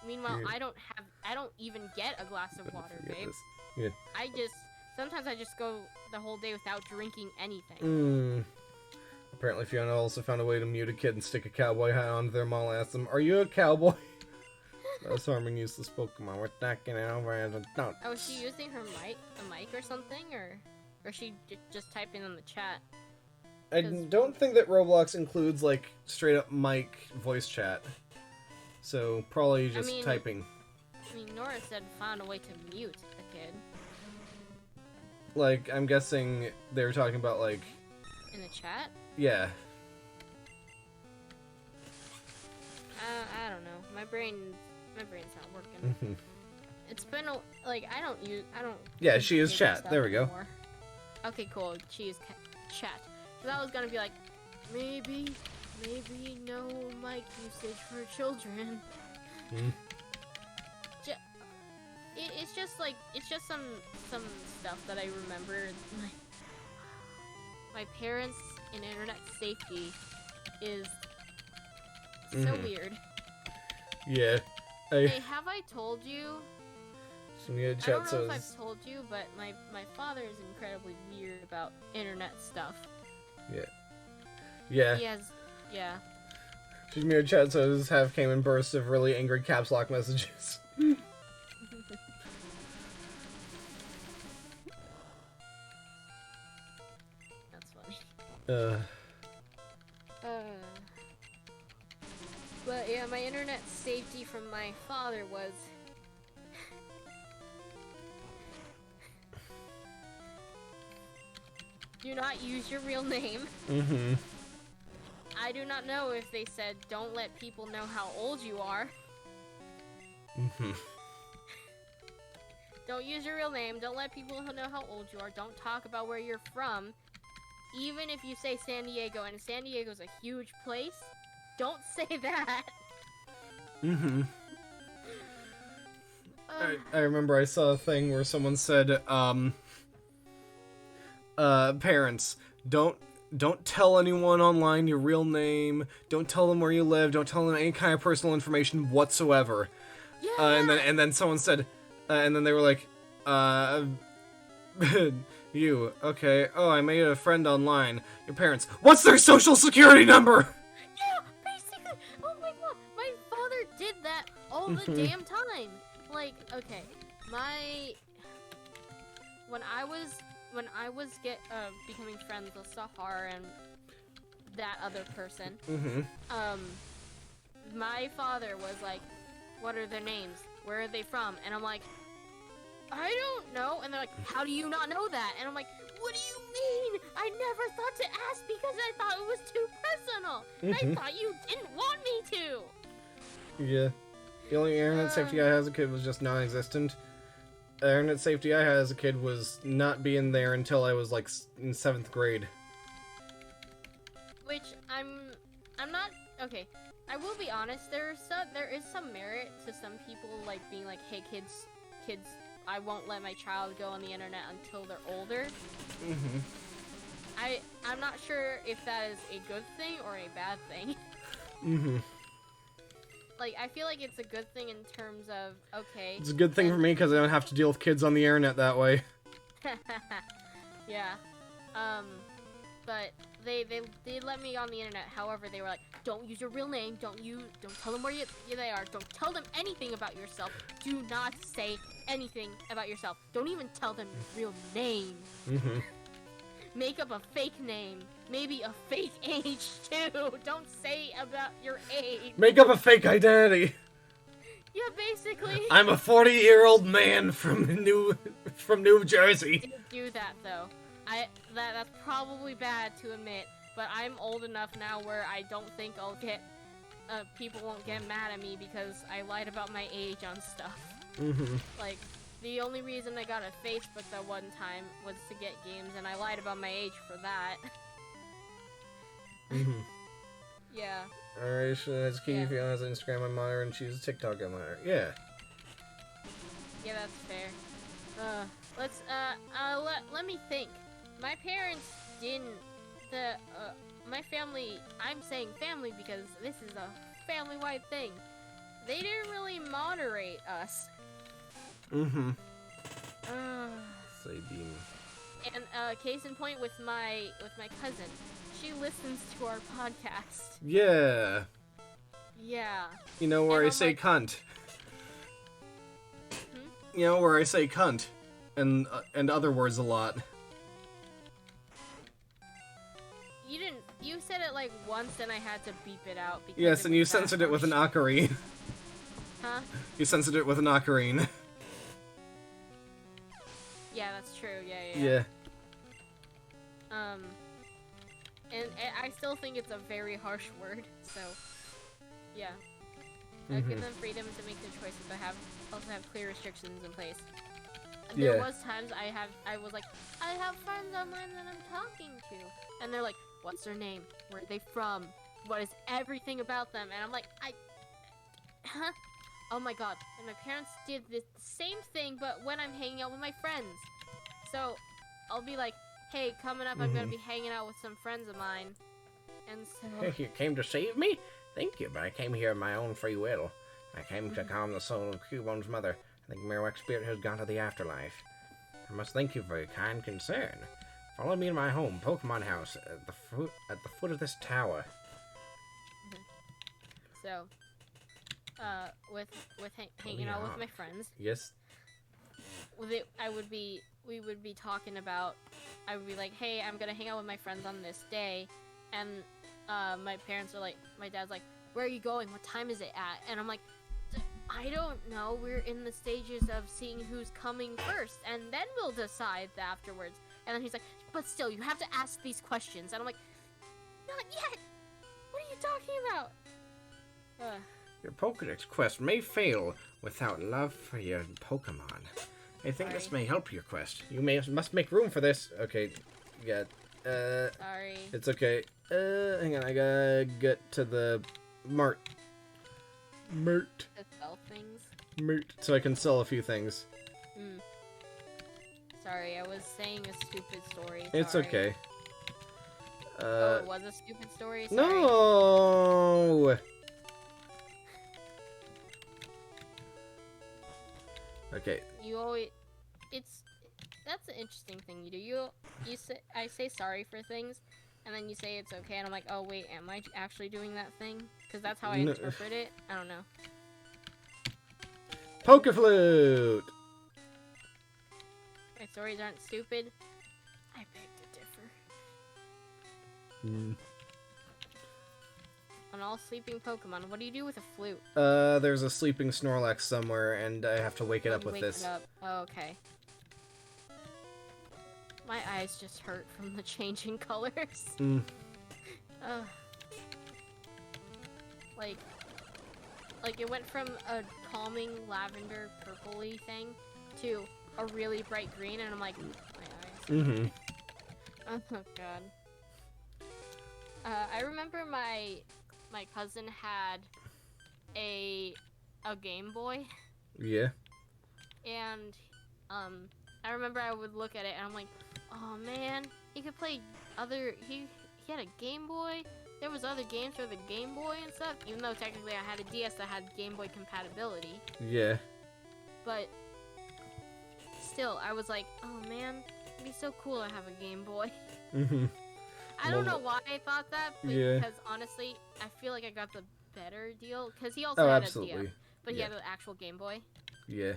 Meanwhile, Yeah. I don't even get a glass of water, babe. Yeah. Sometimes I just go the whole day without drinking anything. Apparently Fiona also found a way to mute a kid and stick a cowboy hat onto their mom and ask them, "Are you a cowboy?" That's harming useless Pokemon. We're knocking it over as a don't. Oh, is she using her mic or something, or is she just typing in the chat? I don't think that Roblox includes like straight up mic voice chat. So probably just typing. I mean, Nora said found a way to mute a kid. Like, I'm guessing they were talking about like in the chat? Yeah. I don't know. My brain's not working. It's been like I don't. Yeah, she is chat. There we go. Anymore. Okay, cool. She is chat. So that was gonna be like, maybe no mic usage for children. It's just some stuff that I remember. My parents in internet safety is so weird. Yeah. Hey, have I told you? I don't know if I've told you, but my father is incredibly weird about internet stuff. Yeah. Yeah. He has, yeah. She's mere chat says have came in bursts of really angry caps lock messages. That's funny. But yeah, my internet safety from my father was do not use your real name. I do not know if they said don't let people know how old you are. Don't use your real name. Don't let people know how old you are. Don't talk about where you're from. Even if you say San Diego, and San Diego's a huge place, don't say that. I remember I saw a thing where someone said, parents, don't tell anyone online your real name. Don't tell them where you live. Don't tell them any kind of personal information whatsoever. Yeah. And then someone said, and then they were like, you, okay, oh, I made a friend online. Your parents, what's their social security number? Yeah, basically. Oh my god, my father did that all the damn time. Like, okay, when I was becoming friends with Sahar and that other person, my father was like, what are their names? Where are they from? And I'm like, I don't know. And they're like, how do you not know that? And I'm like, what do you mean? I never thought to ask because I thought it was too personal. I thought you didn't want me to. Yeah. The only internet safety I had as a kid was just non-existent. Internet safety I had as a kid was not being there until I was like in 7th grade. Which I'm not okay. I will be honest. There is some merit to some people like being like, hey kids, I won't let my child go on the internet until they're older. I'm not sure if that is a good thing or a bad thing. Like, I feel like it's a good thing in terms of, okay. It's a good thing for me because I don't have to deal with kids on the internet that way. Yeah. But they let me on the internet. However, they were like, don't use your real name. Don't tell them where they are. Don't tell them anything about yourself. Do not say anything about yourself. Don't even tell them your real name. Make up a fake name. Maybe a fake age, too. Don't say about your age. Make up a fake identity. Yeah, basically. I'm a 40-year-old man from New Jersey. Didn't do that, though. That's probably bad to admit, but I'm old enough now where I don't think I'll get... people won't get mad at me because I lied about my age on stuff. Like, the only reason I got a Facebook that one time was to get games, and I lied about my age for that. Yeah. Alright, so that's key if you want Instagram on monitor and choose TikTok on monitor. Yeah. Yeah, that's fair. Let me think. My parents didn't, my family, I'm saying family because this is a family-wide thing. They didn't really moderate us. And case in point with my cousin, she listens to our podcast. Yeah. Yeah. You know where I say cunt. You know where I say cunt, and other words a lot. You didn't. You said it like once, and I had to beep it out. Because yes, and you censored it with an ocarine. Huh? You censored it with an ocarine. Yeah, that's true. Yeah. Yeah. And I still think it's a very harsh word, so, yeah. I give them freedom to make their choices, but also have clear restrictions in place. There was times I was like, I have friends online that I'm talking to, and they're like, what's their name? Where are they from? What is everything about them? And I'm like, huh? Oh my god. And my parents did the same thing, but when I'm hanging out with my friends. So, I'll be like, hey, coming up, I'm gonna be hanging out with some friends of mine. And so... You came to save me? Thank you, but I came here of my own free will. I came to calm the soul of Cubone's mother. I think Marowak's spirit has gone to the afterlife. I must thank you for your kind concern. Follow me to my home, Pokemon House, at the foot of this tower. So, with hanging out with my friends. Yes. We would be talking about, I would be like, hey, I'm gonna hang out with my friends on this day, and my parents are like, my dad's like, where are you going? What time is it at? And I'm like, I don't know. We're in the stages of seeing who's coming first, and then we'll decide afterwards. And then he's like, but still, you have to ask these questions. And I'm like, not yet. What are you talking about? Your Pokedex quest may fail without love for your Pokemon. I think this may help your quest. You must make room for this. Okay, yeah. Sorry. It's okay. Hang on, I gotta get to the mart. To sell things? So I can sell a few things. Sorry, I was saying a stupid story. Sorry. It's okay. Oh, it was a stupid story? Sorry. No! Okay. You always... That's an interesting thing you do. You say... I say sorry for things, and then you say it's okay, and I'm like, oh wait, am I actually doing that thing? Because that's how I interpret it. I don't know. Poker flute! My stories aren't stupid. I beg to differ. On all sleeping Pokemon, what do you do with a flute? There's a sleeping Snorlax somewhere, and I have to wake it up with this. It up. Oh, okay. My eyes just hurt from the changing colors. Like it went from a calming lavender purpley thing to a really bright green, and I'm like, my eyes. Oh god. I remember my cousin had a Game Boy. Yeah. And I remember I would look at it and I'm like, oh man, he could play he had a Game Boy. There was other games for the Game Boy and stuff, even though technically I had a DS that had Game Boy compatibility. Yeah. But still, I was like, oh man, it'd be so cool to have a Game Boy. I don't know why I thought that, but because honestly, I feel like I got the better deal, because he also had a DS, but he had an actual Game Boy. Yeah.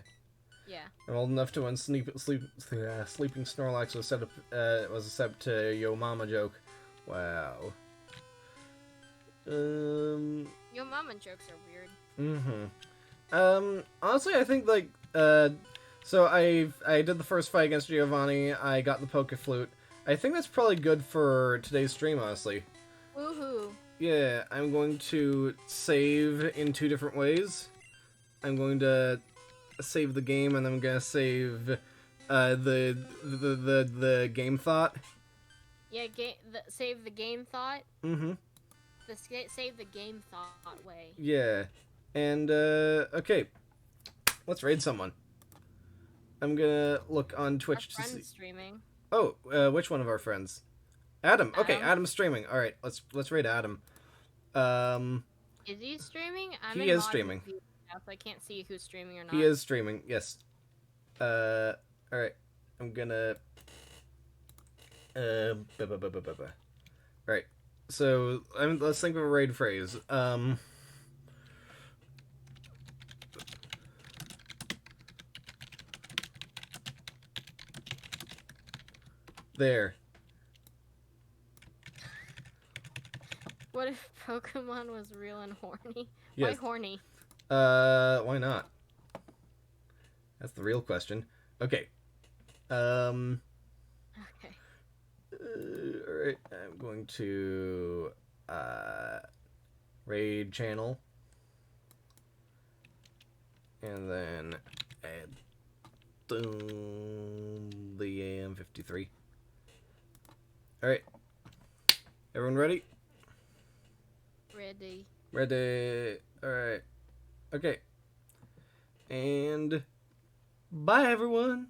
Yeah. I'm old enough to when sleeping Snorlax was set up to Yo Mama joke. Wow. Yo Mama jokes are weird. Honestly, I think like so I did the first fight against Giovanni. I got the Poke Flute. I think that's probably good for today's stream, honestly. Woohoo! Yeah, I'm going to save in 2 different ways. I'm going to save the game, and I'm gonna save the game thought. Yeah, save the game thought. Save the game thought way. Yeah, and okay, let's raid someone. I'm gonna look on Twitch to see. Streaming. Oh, which one of our friends? Adam. Okay, Adam's streaming. All right, let's raid Adam. Is he streaming? He is streaming. So I can't see who's streaming or not. He is streaming. Yes. All right. I'm gonna. All right. So let's think of a raid phrase. There. What if Pokemon was real and horny? Yes. Why horny? Why not? That's the real question. Okay. Okay. Alright, I'm going to, raid channel. And then add the AM53. Alright. Everyone ready? Ready. Ready. Alright. Okay. And bye, everyone.